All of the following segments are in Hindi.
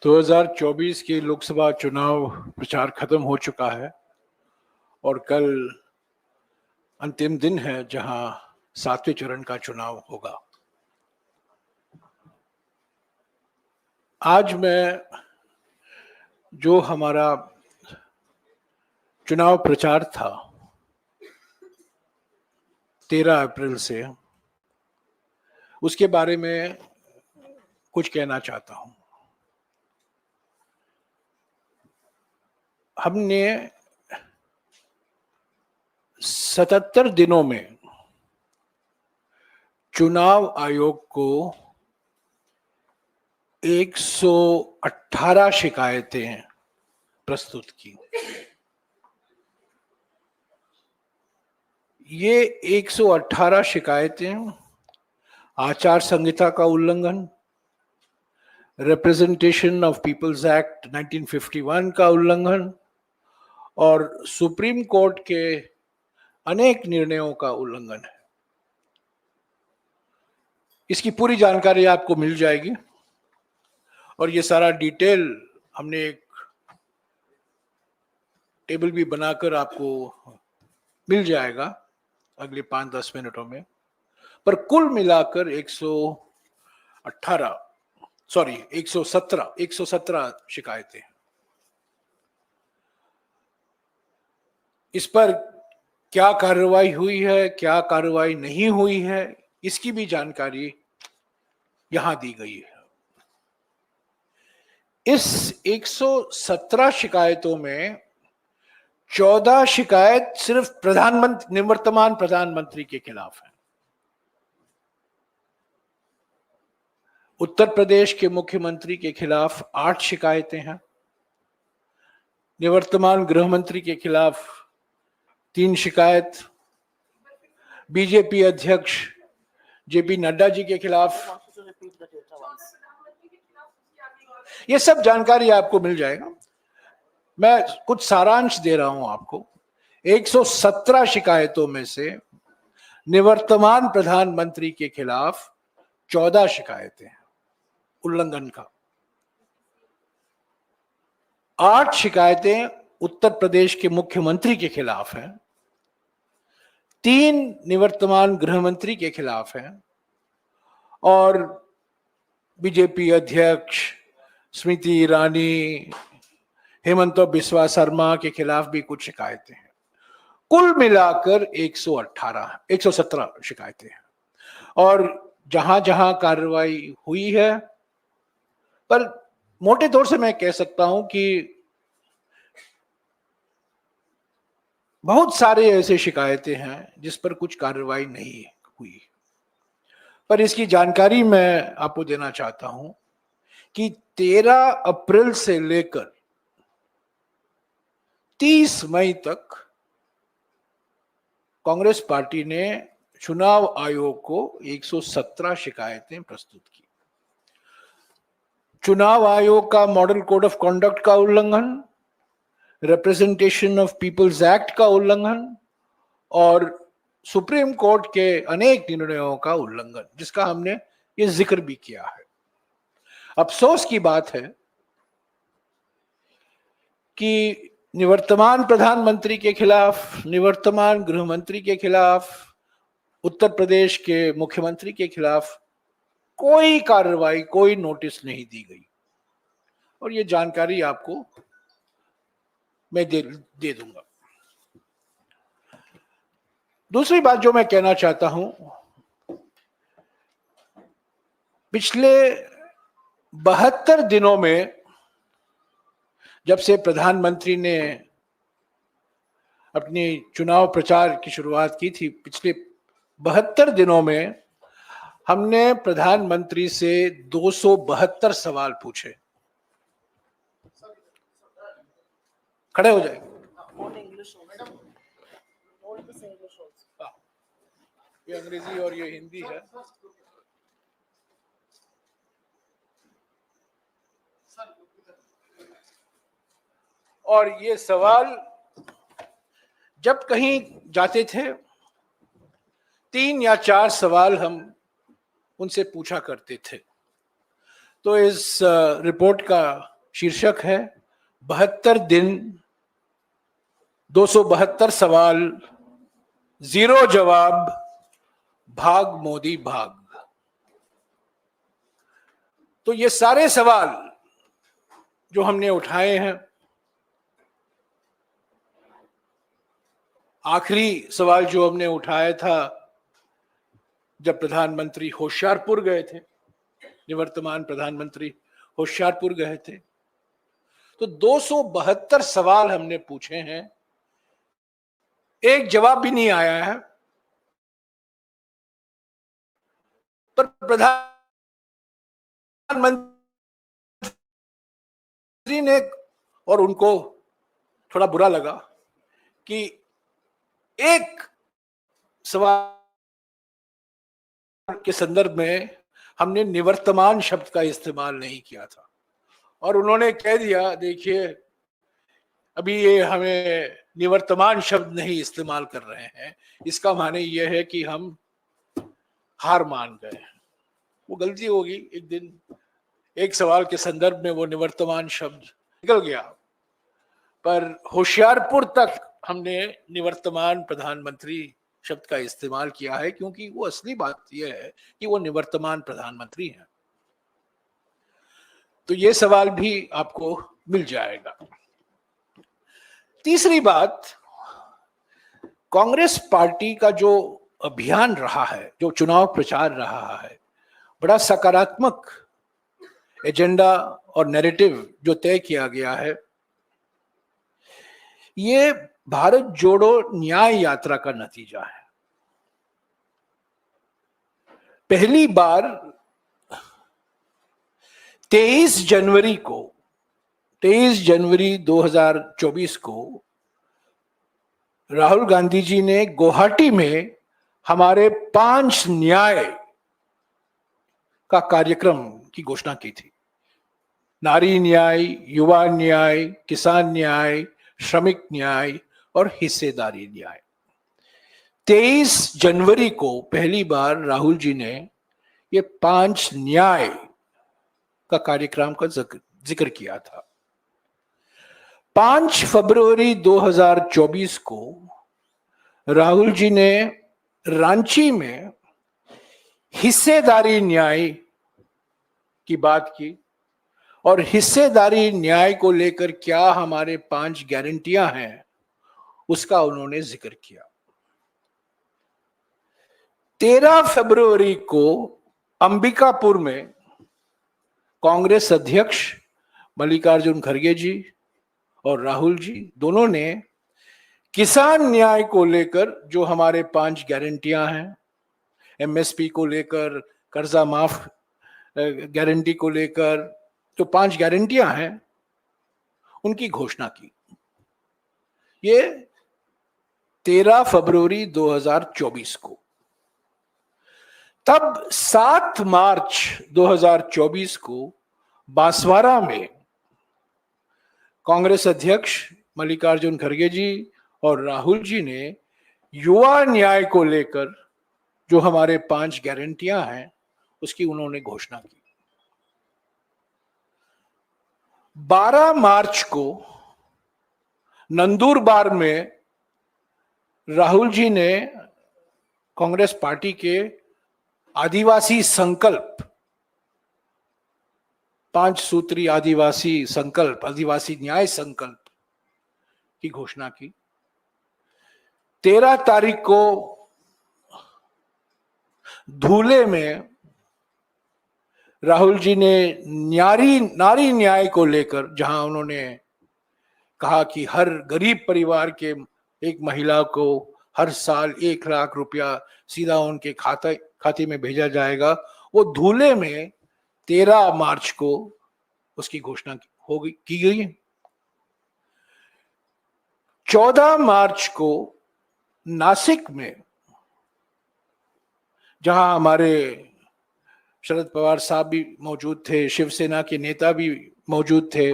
2024 के लोकसभा चुनाव प्रचार खत्म हो चुका है और कल अंतिम दिन है जहां 7वें चरण का चुनाव होगा। आज मैं जो हमारा चुनाव प्रचार था 13 अप्रैल से, उसके बारे में कुछ कहना चाहता हूं। हमने 77 दिनों में चुनाव आयोग को 118 शिकायतें प्रस्तुत की। ये 118 शिकायतें आचार संहिता का उल्लंघन, रिप्रेजेंटेशन ऑफ पीपल्स एक्ट 1951 का उल्लंघन और सुप्रीम कोर्ट के अनेक निर्णयों का उल्लंघन है। इसकी पूरी जानकारी आपको मिल जाएगी और ये सारा डिटेल हमने एक टेबल भी बनाकर आपको मिल जाएगा अगले 5-10 मिनटों में। पर कुल मिलाकर 117 शिकायतें। इस पर क्या कार्रवाई हुई है, क्या कार्रवाई नहीं हुई है, इसकी भी जानकारी यहां दी गई है। इस 117 शिकायतों में 14 शिकायत सिर्फ निवर्तमान प्रधानमंत्री के खिलाफ है। उत्तर प्रदेश के मुख्यमंत्री के खिलाफ 8 शिकायतें हैं। निवर्तमान गृह मंत्री के खिलाफ 3 शिकायत, बीजेपी अध्यक्ष जेपी नड्डा जी के खिलाफ। ये सब जानकारी आपको मिल जाएगा। मैं कुछ सारांश दे रहा हूं आपको। 117 शिकायतों में से निवर्तमान प्रधानमंत्री के खिलाफ 14 शिकायतें हैं उल्लंघन का। 8 शिकायतें उत्तर प्रदेश के मुख्यमंत्री के खिलाफ हैं, 3 निवर्तमान गृह मंत्री के खिलाफ हैं और बीजेपी अध्यक्ष स्मृति ईरानी, हेमंत बिस्वा शर्मा के खिलाफ भी कुछ शिकायतें हैं। कुल मिलाकर 117 शिकायतें हैं और जहां जहां कार्रवाई हुई है, पर मोटे तौर से मैं कह सकता हूं कि बहुत सारे ऐसे शिकायतें हैं जिस पर कुछ कार्रवाई नहीं हुई। पर इसकी जानकारी मैं आपको देना चाहता हूं कि 13 अप्रैल से लेकर 30 मई तक कांग्रेस पार्टी ने चुनाव आयोग को 117 शिकायतें प्रस्तुत की। चुनाव आयोग का मॉडल कोड ऑफ कॉन्डक्ट का उल्लंघन, रिप्रेजेंटेशन ऑफ पीपल्स एक्ट का उल्लंघन और सुप्रीम कोर्ट के अनेक निर्णयों का उल्लंघन, जिसका हमने ये जिक्र भी किया है। अफसोस की बात है कि निवर्तमान प्रधानमंत्री के खिलाफ, निवर्तमान गृह मंत्री के खिलाफ, उत्तर प्रदेश के मुख्यमंत्री के खिलाफ कोई कार्रवाई, कोई नोटिस नहीं दी गई और ये जानकारी आपको मैं दे दूंगा। दूसरी बात जो मैं कहना चाहता हूं, पिछले 72 दिनों में जब से प्रधानमंत्री ने अपनी चुनाव प्रचार की शुरुआत की थी, पिछले 72 दिनों में हमने प्रधानमंत्री से 272 सवाल पूछे। खड़े हो जाए। ये अंग्रेजी और ये हिंदी है। और ये सवाल जब कहीं जाते थे 3 या 4 सवाल हम उनसे पूछा करते थे। तो इस रिपोर्ट का शीर्षक है 72 दिन 272 सवाल, जीरो जवाब, भाग मोदी भाग। तो ये सारे सवाल जो हमने उठाए हैं, आखिरी सवाल जो हमने उठाया था जब प्रधानमंत्री होशियारपुर गए थे, निवर्तमान प्रधानमंत्री होशियारपुर गए थे, तो 272 सवाल हमने पूछे हैं, एक जवाब भी नहीं आया है। पर प्रधानमंत्री ने, और उनको थोड़ा बुरा लगा कि एक सवाल के संदर्भ में हमने निवर्तमान शब्द का इस्तेमाल नहीं किया था, और उन्होंने कह दिया, देखिए अभी ये हमें निवर्तमान शब्द नहीं इस्तेमाल कर रहे हैं, इसका माने ये है कि हम हार मान गए। वो गलती होगी, एक दिन एक सवाल के संदर्भ में वो निवर्तमान शब्द निकल गया, पर होशियारपुर तक हमने निवर्तमान प्रधानमंत्री शब्द का इस्तेमाल किया है, क्योंकि वो असली बात यह है कि वो निवर्तमान प्रधानमंत्री हैं। तो ये सवाल भी आपको मिल जाएगा। तीसरी बात, कांग्रेस पार्टी का जो अभियान रहा है, जो चुनाव प्रचार रहा है, बड़ा सकारात्मक एजेंडा और नैरेटिव जो तय किया गया है, ये भारत जोड़ो न्याय यात्रा का नतीजा है। पहली बार 23 जनवरी 2024 को राहुल गांधी जी ने गुवाहाटी में हमारे 5 न्याय का कार्यक्रम की घोषणा की थी। नारी न्याय, युवा न्याय, किसान न्याय, श्रमिक न्याय और हिस्सेदारी न्याय। 23 जनवरी को पहली बार राहुल जी ने ये 5 न्याय का कार्यक्रम का जिक्र किया था। 5 फरवरी 2024 को राहुल जी ने रांची में हिस्सेदारी न्याय की बात की, और हिस्सेदारी न्याय को लेकर क्या हमारे 5 गारंटियां हैं उसका उन्होंने जिक्र किया। 13 फरवरी को अंबिकापुर में कांग्रेस अध्यक्ष मल्लिकार्जुन खड़गे जी और राहुल जी दोनों ने किसान न्याय को लेकर जो हमारे 5 गारंटियां हैं, एमएसपी को लेकर, कर्जा माफ गारंटी को लेकर जो 5 गारंटियां हैं, उनकी घोषणा की। ये 13 फरवरी 2024 को। तब 7 मार्च 2024 को बांसवाड़ा में कांग्रेस अध्यक्ष मल्लिकार्जुन खड़गे जी और राहुल जी ने युवा न्याय को लेकर जो हमारे 5 गारंटियां हैं उसकी उन्होंने घोषणा की। 12 मार्च को नंदुरबार में राहुल जी ने कांग्रेस पार्टी के आदिवासी संकल्प, 5 सूत्री आदिवासी संकल्प, आदिवासी न्याय संकल्प की घोषणा की। 13 तारीख को धूले में राहुल जी ने नारी न्याय को लेकर, जहां उन्होंने कहा कि हर गरीब परिवार के एक महिला को हर साल 1 लाख रुपया सीधा उनके खाते में भेजा जाएगा, वो धूले में 13 मार्च को उसकी घोषणा की गई है। 14 मार्च को नासिक में, जहां हमारे शरद पवार साहब भी मौजूद थे, शिवसेना के नेता भी मौजूद थे,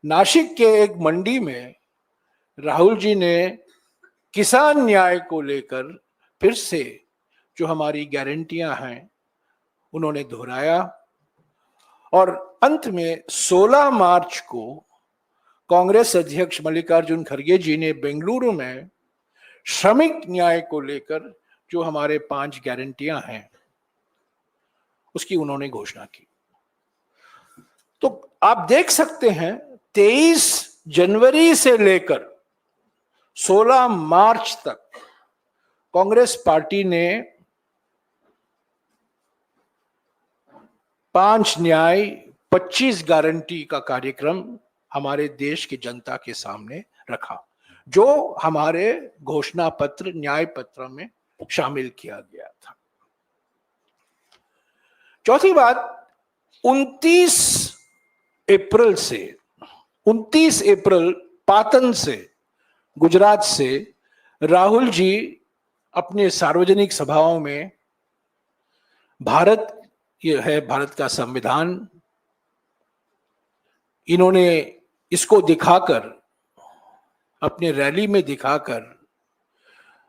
नासिक के एक मंडी में राहुल जी ने किसान न्याय को लेकर फिर से जो हमारी गारंटियां हैं उन्होंने दोहराया, और अंत में 16 मार्च को कांग्रेस अध्यक्ष मल्लिकार्जुन खड़गे जी ने बेंगलुरु में श्रमिक न्याय को लेकर जो हमारे 5 गारंटियां हैं उसकी उन्होंने घोषणा की। तो आप देख सकते हैं 23 जनवरी से लेकर 16 मार्च तक कांग्रेस पार्टी ने 5 न्याय 25 गारंटी का कार्यक्रम हमारे देश की जनता के सामने रखा, जो हमारे घोषणा पत्र न्याय पत्र में शामिल किया गया था। चौथी बात, 29 अप्रैल पाटन से, गुजरात से राहुल जी अपने सार्वजनिक सभाओं में भारत, ये है भारत का संविधान, इन्होंने इसको दिखाकर, अपने रैली में दिखाकर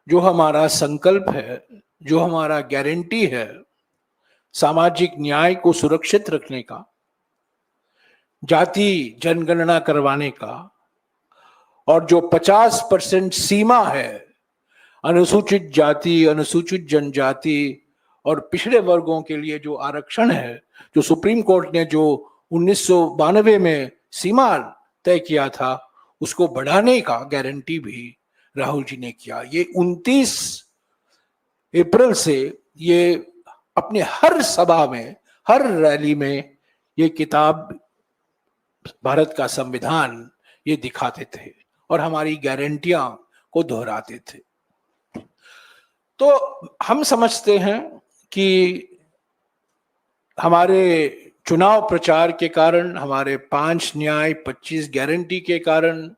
जो हमारा संकल्प है, जो हमारा गारंटी है सामाजिक न्याय को सुरक्षित रखने का, जाति जनगणना करवाने का, और जो 50% सीमा है अनुसूचित जाति, अनुसूचित जनजाति और पिछड़े वर्गों के लिए जो आरक्षण है, जो सुप्रीम कोर्ट ने जो 1992 में सीमा तय किया था, उसको बढ़ाने का गारंटी भी राहुल जी ने किया। ये 29 अप्रैल से ये अपने हर सभा में, हर रैली में ये किताब, भारत का संविधान, ये दिखाते थे और हमारी गारंटियां को दोहराते थे। तो हम समझते हैं कि हमारे चुनाव प्रचार के कारण, हमारे 5 न्याय 25 गारंटी के कारण,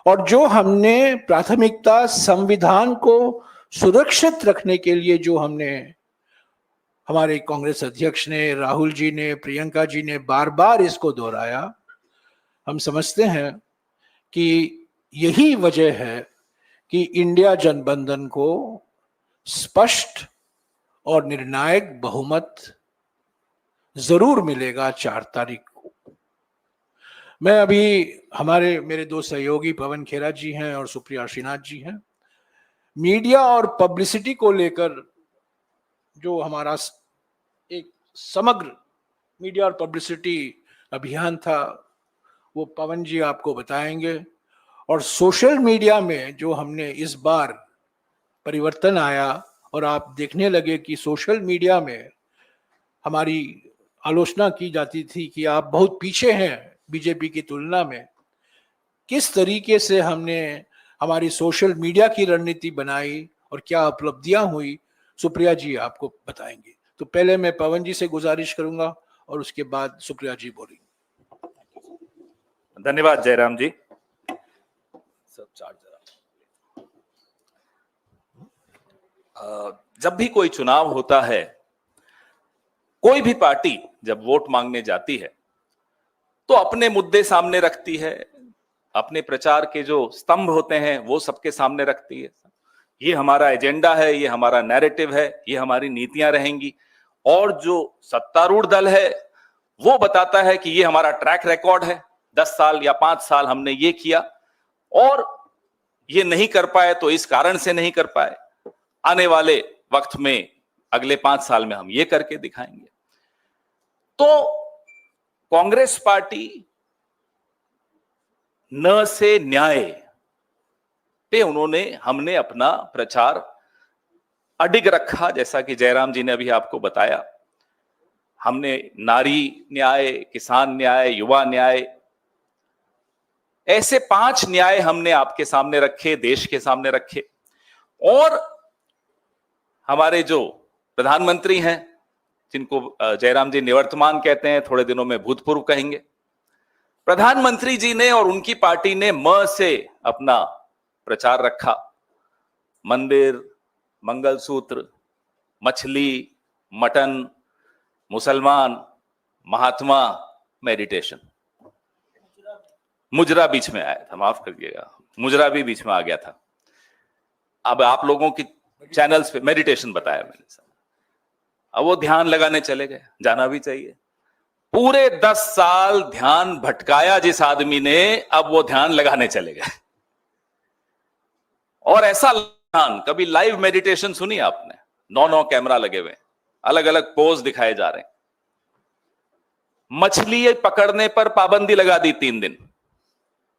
और जो हमने प्राथमिकता संविधान को सुरक्षित रखने के लिए जो हमने, हमारे कांग्रेस अध्यक्ष ने, राहुल जी ने, प्रियंका जी ने बार बार इसको दोहराया, हम समझते हैं कि यही वजह है कि इंडिया गठबंधन को स्पष्ट और निर्णायक बहुमत जरूर मिलेगा 4 तारीख को। मैं अभी, मेरे 2 सहयोगी पवन खेरा जी हैं और सुप्रिया श्रीनाथ जी हैं, मीडिया और पब्लिसिटी को लेकर जो हमारा एक समग्र मीडिया और पब्लिसिटी अभियान था वो पवन जी आपको बताएंगे। और सोशल मीडिया में जो हमने इस बार परिवर्तन आया और आप देखने लगे कि सोशल मीडिया में हमारी आलोचना की जाती थी कि आप बहुत पीछे हैं बीजेपी की तुलना में, किस तरीके से हमने हमारी सोशल मीडिया की रणनीति बनाई और क्या उपलब्धियां हुई, सुप्रिया जी आपको बताएंगे। तो पहले मैं पवन जी से गुजारिश करूंगा और उसके बाद सुप्रिया जी बोलेंगे। धन्यवाद जयराम जी। सब जब भी कोई चुनाव होता है, कोई भी पार्टी जब वोट मांगने जाती है तो अपने मुद्दे सामने रखती है, अपने प्रचार के जो स्तंभ होते हैं वो सबके सामने रखती है। ये हमारा एजेंडा है, ये हमारा नैरेटिव है, ये हमारी नीतियां रहेंगी। और जो सत्तारूढ़ दल है वो बताता है कि ये हमारा ट्रैक रिकॉर्ड है, 10 साल या 5 साल हमने ये किया और ये नहीं कर पाए तो इस कारण से नहीं कर पाए, आने वाले वक्त में अगले 5 साल में हम ये करके दिखाएंगे। तो कांग्रेस पार्टी न से न्याय पे हमने अपना प्रचार अडिग रखा। जैसा कि जयराम जी ने अभी आपको बताया, हमने नारी न्याय, किसान न्याय, युवा न्याय, ऐसे 5 न्याय हमने आपके सामने रखे, देश के सामने रखे। और हमारे जो प्रधानमंत्री हैं, जिनको जयराम जी निवर्तमान कहते हैं, थोड़े दिनों में भूतपूर्व कहेंगे, प्रधानमंत्री जी ने और उनकी पार्टी ने म से अपना प्रचार रखा। मंदिर, मंगलसूत्र, मछली, मटन, मुसलमान, महात्मा, मेडिटेशन। मुजरा बीच में आया था, माफ करिएगा, मुजरा भी बीच में आ गया था। अब आप लोगों की चैनल्स पे मेडिटेशन बताया मैंने। अब वो ध्यान लगाने चले गए, जाना भी चाहिए। पूरे 10 साल ध्यान भटकाया जिस आदमी ने, अब वो ध्यान लगाने चले गए। और ऐसा ध्यान, कभी लाइव मेडिटेशन सुनी आपने? 9 कैमरा लगे हुए, अलग अलग पोज दिखाए जा रहे हैं। मछली पकड़ने पर पाबंदी लगा दी 3 दिन।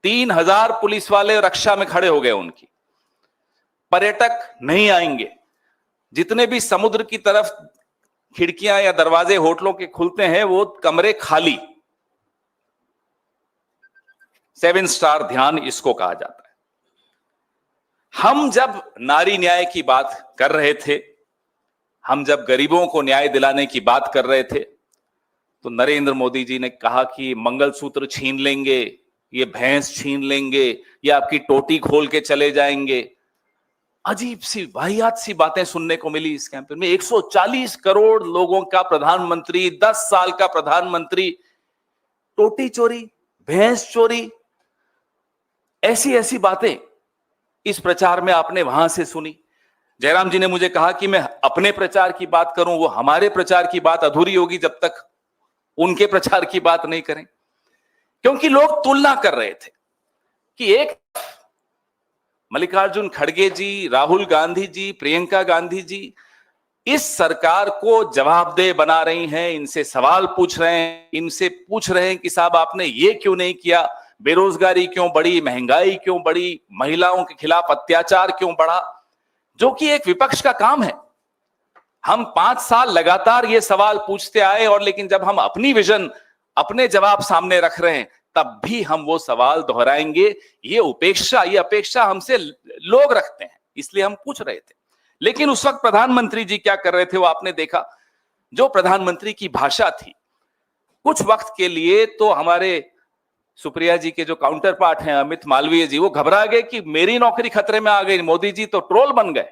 3000 पुलिस वाले रक्षा में खड़े हो गए उनकी। पर्यटक नहीं आएंगे। जितने भी समुद्र की तरफ खिड़कियां या दरवाजे होटलों के खुलते हैं, वो कमरे खाली। 7 स्टार ध्यान इसको कहा जाता है। हम जब नारी न्याय की बात कर रहे थे, हम जब गरीबों को न्याय दिलाने की बात कर रहे थे, तो नरेंद्र मोदी जी ने कहा कि मंगलसूत्र छीन लेंगे, ये भैंस छीन लेंगे, या आपकी टोटी खोल के चले जाएंगे। अजीब सी वाहियात सी बातें सुनने को मिली इस कैंपेन में। 140 करोड़ लोगों का प्रधानमंत्री, 10 साल का प्रधानमंत्री, टोटी चोरी, भैंस चोरी, ऐसी ऐसी बातें इस प्रचार में आपने वहां से सुनी। जयराम जी ने मुझे कहा कि मैं अपने प्रचार की बात करूं, वो हमारे प्रचार की बात अधूरी होगी जब तक उनके प्रचार की बात नहीं करें। क्योंकि लोग तुलना कर रहे थे कि एक मल्लिकार्जुन खड़गे जी, राहुल गांधी जी, प्रियंका गांधी जी इस सरकार को जवाबदेह बना रही हैं, इनसे सवाल पूछ रहे हैं, इनसे पूछ रहे हैं कि साहब आपने ये क्यों नहीं किया, बेरोजगारी क्यों बढ़ी, महंगाई क्यों बढ़ी, महिलाओं के खिलाफ अत्याचार क्यों बढ़ा, जो कि एक विपक्ष का काम है। हम 5 साल लगातार ये सवाल पूछते आए, और लेकिन जब हम अपनी विजन, अपने जवाब सामने रख रहे हैं, तब भी हम वो सवाल दोहराएंगे। ये अपेक्षा हमसे लोग रखते हैं, इसलिए हम पूछ रहे थे। लेकिन उस वक्त प्रधानमंत्री जी क्या कर रहे थे वो आपने देखा। जो प्रधानमंत्री की भाषा थी, कुछ वक्त के लिए तो हमारे सुप्रिया जी के जो काउंटर पार्ट हैं अमित मालवीय जी, वो घबरा गए कि मेरी नौकरी खतरे में आ गई, मोदी जी तो ट्रोल बन गए।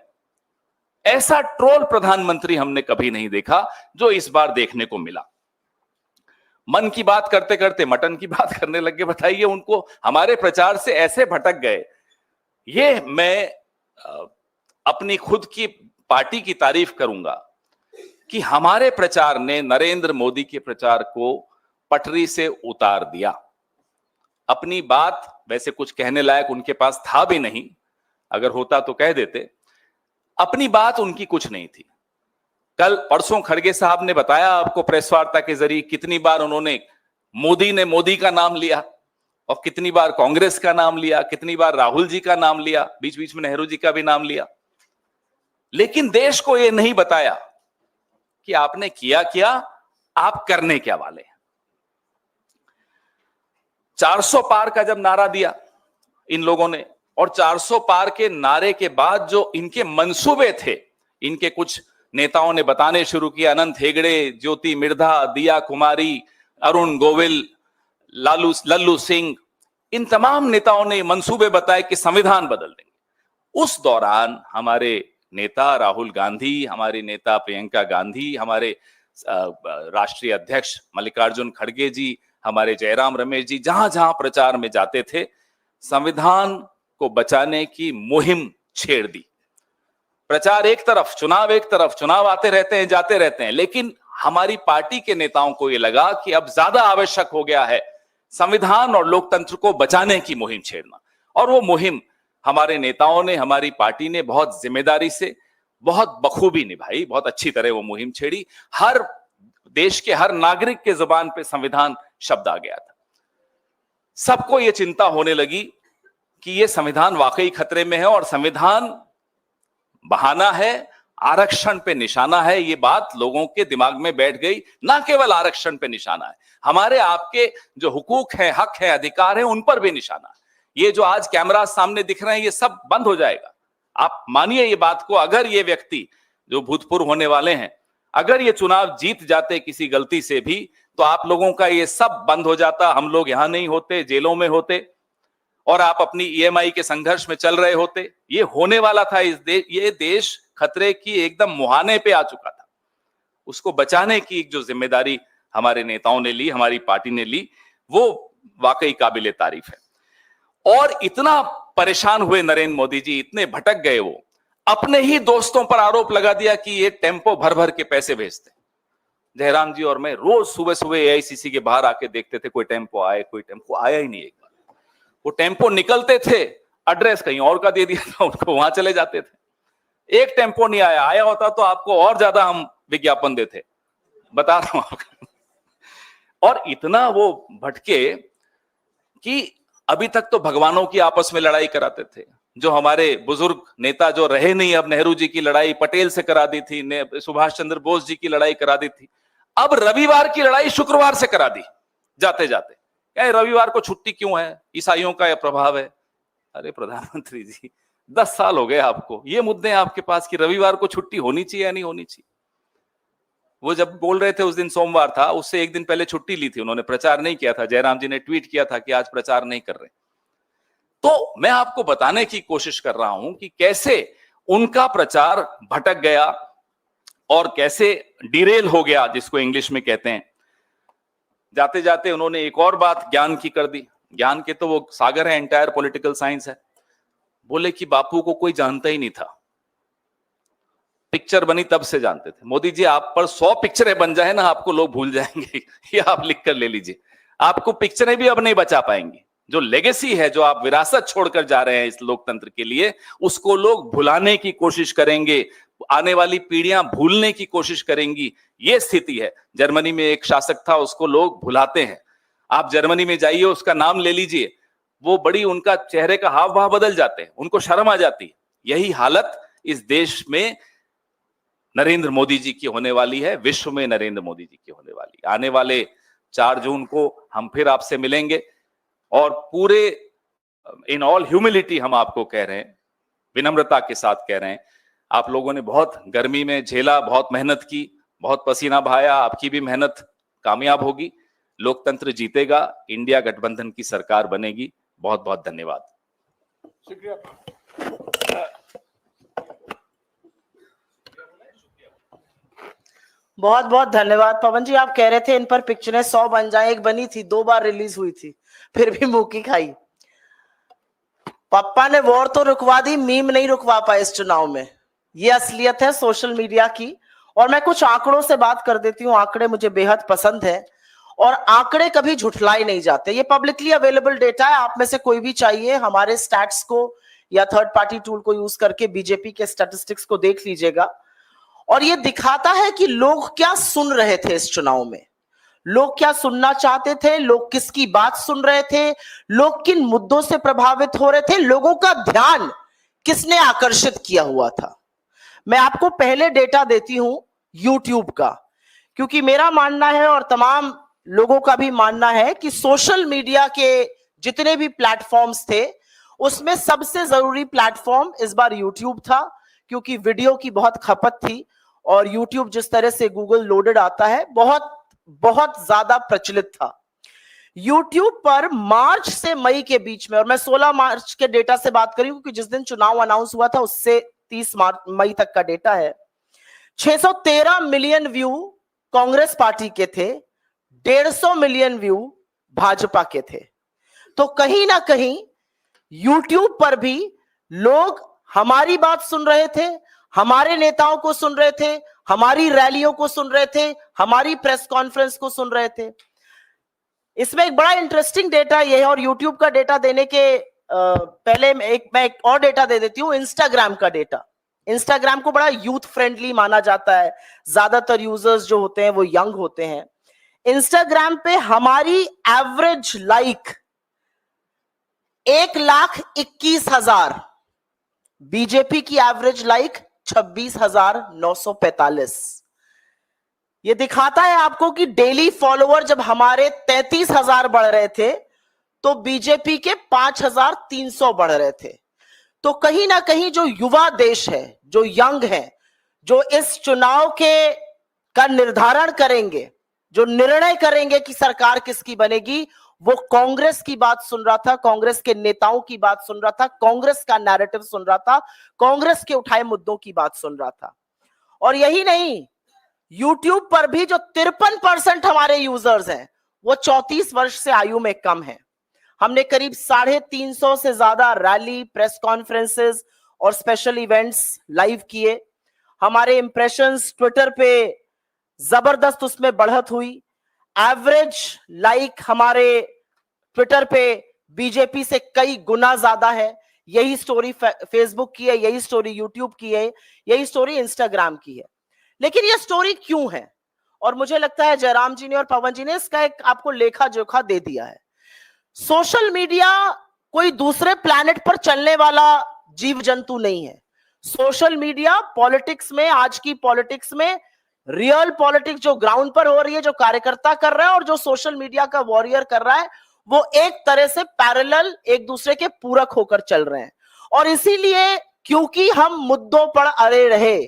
ऐसा ट्रोल प्रधानमंत्री हमने कभी नहीं देखा जो इस बार देखने को मिला। मन की बात करते करते मटन की बात करने लगे। बताइए, उनको हमारे प्रचार से ऐसे भटक गए। ये मैं अपनी खुद की पार्टी की तारीफ करूंगा कि हमारे प्रचार ने नरेंद्र मोदी के प्रचार को पटरी से उतार दिया। अपनी बात वैसे कुछ कहने लायक उनके पास था भी नहीं, अगर होता तो कह देते। अपनी बात उनकी कुछ नहीं थी। कल परसों खड़गे साहब ने बताया आपको प्रेस वार्ता के जरिए कितनी बार उन्होंने मोदी का नाम लिया, और कितनी बार कांग्रेस का नाम लिया, कितनी बार राहुल जी का नाम लिया, बीच बीच में नेहरू जी का भी नाम लिया। लेकिन देश को यह नहीं बताया कि आपने किया क्या, आप करने क्या वाले हैं। 400 पार का जब नारा दिया इन लोगों ने, और 400 पार के नारे के बाद जो इनके मंसूबे थे, इनके कुछ नेताओं ने बताने शुरू किया। अनंत हेगड़े, ज्योति मिर्धा, दिया कुमारी, अरुण गोविल, लल्लू सिंह, इन तमाम नेताओं ने मंसूबे बताए कि संविधान बदल देंगे। उस दौरान हमारे नेता राहुल गांधी, हमारे नेता प्रियंका गांधी, हमारे राष्ट्रीय अध्यक्ष मल्लिकार्जुन खड़गे जी, हमारे जयराम रमेश जी जहां जहां प्रचार में जाते थे, संविधान को बचाने की मुहिम छेड़ दी। प्रचार एक तरफ, चुनाव एक तरफ, चुनाव आते रहते हैं, जाते रहते हैं। लेकिन हमारी पार्टी के नेताओं को यह लगा कि अब ज्यादा आवश्यक हो गया है संविधान और लोकतंत्र को बचाने की मुहिम छेड़ना। और वो मुहिम हमारे नेताओं ने, हमारी पार्टी ने बहुत जिम्मेदारी से, बहुत बखूबी निभाई, बहुत अच्छी तरह वो मुहिम छेड़ी। हर देश के हर नागरिक के जुबान पे संविधान शब्द आ गया था। सबको ये चिंता होने लगी कि ये संविधान वाकई खतरे में है, और संविधान बहाना है, आरक्षण पे निशाना है। ये बात लोगों के दिमाग में बैठ गई। ना केवल आरक्षण पे निशाना है, हमारे आपके जो हुकूक हैं, हक है, अधिकार है, उन पर भी निशाना है। ये जो आज कैमरा सामने दिख रहे हैं, ये सब बंद हो जाएगा। आप मानिए ये बात को। अगर ये व्यक्ति जो भूतपूर्व होने वाले हैं, अगर ये चुनाव जीत जाते किसी गलती से भी, तो आप लोगों का ये सब बंद हो जाता। हम लोग यहां नहीं होते, जेलों में होते, और आप अपनी ईएमआई के संघर्ष में चल रहे होते। ये होने वाला था। ये देश खतरे की एकदम मुहाने पे आ चुका था। उसको बचाने की जो जिम्मेदारी हमारे नेताओं ने ली, हमारी पार्टी ने ली, वो वाकई काबिले तारीफ है। और इतना परेशान हुए नरेंद्र मोदी जी, इतने भटक गए, वो अपने ही दोस्तों पर आरोप लगा दिया कि ये टेम्पो भर भर के पैसे भेजते। जयराम जी और मैं रोज सुबह सुबह एआईसीसी के बाहर आके देखते थे कोई टेम्पो आए, कोई टेम्पो आया ही नहीं। एक बार वो टेम्पो निकलते थे, एड्रेस कहीं और का दे दिया था उनको, वहां चले जाते थे। एक टेम्पो नहीं आया, आया होता तो आपको और ज्यादा हम विज्ञापन देते, बता रहा हूं आपको। और इतना वो भटके कि अभी तक तो भगवानों की आपस में लड़ाई कराते थे। जो हमारे बुजुर्ग नेता जो रहे नहीं, अब नेहरू जी की लड़ाई पटेल से करा दी थी, सुभाष चंद्र बोस जी की लड़ाई करा दी थी, अब रविवार की लड़ाई शुक्रवार से करा दी जाते जाते। क्या रविवार को छुट्टी क्यों है, ईसाइयों का यह प्रभाव है? अरे प्रधानमंत्री जी, 10 साल हो गए आपको, ये मुद्दे हैं आपके पास कि रविवार को छुट्टी होनी चाहिए या नहीं होनी चाहिए। वो जब बोल रहे थे, उस दिन सोमवार था, उससे एक दिन पहले छुट्टी ली थी उन्होंने, प्रचार नहीं किया था। जयराम जी ने ट्वीट किया था कि आज प्रचार नहीं कर रहे। तो मैं आपको बताने की कोशिश कर रहा हूं कि कैसे उनका प्रचार भटक गया और कैसे डिरेल हो गया, जिसको इंग्लिश में कहते हैं। जाते जाते उन्होंने एक और बात ज्ञान की कर दी। ज्ञान के तो वो सागर है, एंटायर पॉलिटिकल साइंस है। बोले कि बापू को कोई जानता ही नहीं था, पिक्चर बनी तब से जानते थे। मोदी जी, आप पर 100 पिक्चरें बन जाए ना, आपको लोग भूल जाएंगे। ये आप लिख कर ले लीजिए, आपको पिक्चरें भी अब नहीं बचा पाएंगी। जो लेगेसी है, जो आप विरासत छोड़कर जा रहे हैं इस लोकतंत्र के लिए, उसको लोग भुलाने की कोशिश करेंगे, आने वाली पीढ़ियां भूलने की कोशिश करेंगी। ये स्थिति है। जर्मनी में एक शासक था, उसको लोग भुलाते हैं। आप जर्मनी में जाइए, उसका नाम ले लीजिए, वो बड़ी, उनका चेहरे का हाव भाव बदल जाते हैं, उनको शर्म आ जाती है। यही हालत इस देश में नरेंद्र मोदी जी की होने वाली है, विश्व में नरेंद्र मोदी जी की होने वाली। आने वाले 4 जून को हम फिर आपसे मिलेंगे और पूरे इन ऑल ह्यूमिलिटी हम आपको कह रहे हैं, विनम्रता के साथ कह रहे हैं, आप लोगों ने बहुत गर्मी में झेला, बहुत मेहनत की, बहुत पसीना बहाया, आपकी भी मेहनत कामयाब होगी। लोकतंत्र जीतेगा, इंडिया गठबंधन की सरकार बनेगी। बहुत बहुत धन्यवाद। शुक्रिया। बहुत बहुत धन्यवाद पवन जी। आप कह रहे थे इन पर पिक्चरें 100 बन जाए, एक बनी थी, 2 बार रिलीज हुई थी, फिर भी मुंह की खाई। पप्पा ने वॉर तो रुकवा दी, मीम नहीं रुकवा पाए इस चुनाव में। ये असलियत है सोशल मीडिया की। और मैं कुछ आंकड़ों से बात कर देती हूँ। आंकड़े मुझे बेहद पसंद है और आंकड़े कभी झुठलाए नहीं जाते। ये पब्लिकली अवेलेबल डेटा है, आप में से कोई भी चाहिए हमारे स्टैट्स को या थर्ड पार्टी टूल को यूज करके बीजेपी के स्टैटिस्टिक्स को देख लीजिएगा। और ये दिखाता है कि लोग क्या सुन रहे थे इस चुनाव में, लोग क्या सुनना चाहते थे, लोग किसकी बात सुन रहे थे, लोग किन मुद्दों से प्रभावित हो रहे थे, लोगों का ध्यान किसने आकर्षित किया हुआ था। मैं आपको पहले डेटा देती हूं यूट्यूब का, क्योंकि मेरा मानना है और तमाम लोगों का भी मानना है कि सोशल मीडिया के जितने भी प्लेटफॉर्म्स थे, उसमें सबसे जरूरी प्लेटफॉर्म इस बार यूट्यूब था, क्योंकि वीडियो की बहुत खपत थी और यूट्यूब जिस तरह से गूगल लोडेड आता है, बहुत बहुत ज्यादा प्रचलित था। यूट्यूब पर मार्च से मई के बीच में, और मैं 16 मार्च के डेटा से बात करी क्योंकि जिस दिन चुनाव अनाउंस हुआ था उससे 30 मई तक का डेटा है, 613 मिलियन व्यू कांग्रेस पार्टी के थे, 150 मिलियन व्यू भाजपा के थे। तो कहीं ना कहीं यूट्यूब पर भी लोग हमारी बात सुन रहे थे, हमारे नेताओं को सुन रहे थे, हमारी रैलियों को सुन रहे थे, हमारी प्रेस कॉन्फ्रेंस को सुन रहे थे। इसमें एक बड़ा इंटरेस्टिंग डेटा ये है, और यूट्यूब का डेटा देने के पहले मैं एक और डेटा दे देती हूँ, इंस्टाग्राम का डेटा। इंस्टाग्राम को बड़ा यूथ फ्रेंडली माना जाता है, ज्यादातर यूजर्स जो होते हैं वो यंग होते हैं। इंस्टाग्राम पे हमारी एवरेज लाइक 1,21,000, बीजेपी की एवरेज लाइक 26,945। ये दिखाता है आपको कि डेली फॉलोअर जब हमारे 33,000 बढ़ रहे थे तो बीजेपी के 5,300 बढ़ रहे थे। तो कहीं ना कहीं जो युवा देश है, जो यंग है, जो इस चुनाव का निर्धारण करेंगे, जो निर्णय करेंगे कि सरकार किसकी बनेगी, वो कांग्रेस की बात सुन रहा था, कांग्रेस के नेताओं की बात सुन रहा था, कांग्रेस का नैरेटिव सुन रहा था, कांग्रेस के उठाए मुद्दों की बात सुन रहा था। और यही नहीं, यूट्यूब पर भी जो 53% हमारे यूजर्स हैं वो 34 वर्ष से आयु में कम है। हमने करीब 350 से ज्यादा रैली, प्रेस कॉन्फ्रेंसेस और स्पेशल इवेंट्स लाइव किए। हमारे इंप्रेशंस ट्विटर पे जबरदस्त उसमें बढ़त हुई। एवरेज लाइक हमारे ट्विटर पे बीजेपी से कई गुना ज्यादा है। यही स्टोरी फेसबुक की है, यही स्टोरी यूट्यूब की है, यही स्टोरी इंस्टाग्राम की है। लेकिन ये स्टोरी क्यों है? और मुझे लगता है जयराम जी ने और पवन जी ने इसका एक आपको लेखा जोखा दे दिया है। सोशल मीडिया कोई दूसरे प्लैनेट पर चलने वाला जीव जंतु नहीं है। सोशल मीडिया पॉलिटिक्स में, आज की पॉलिटिक्स में रियल पॉलिटिक्स जो ग्राउंड पर हो रही है, जो कार्यकर्ता कर रहा है और जो सोशल मीडिया का वॉरियर कर रहा है, वो एक तरह से पैरेलल एक दूसरे के पूरक होकर चल रहे हैं। और इसीलिए क्योंकि हम मुद्दों पर अड़े रहे,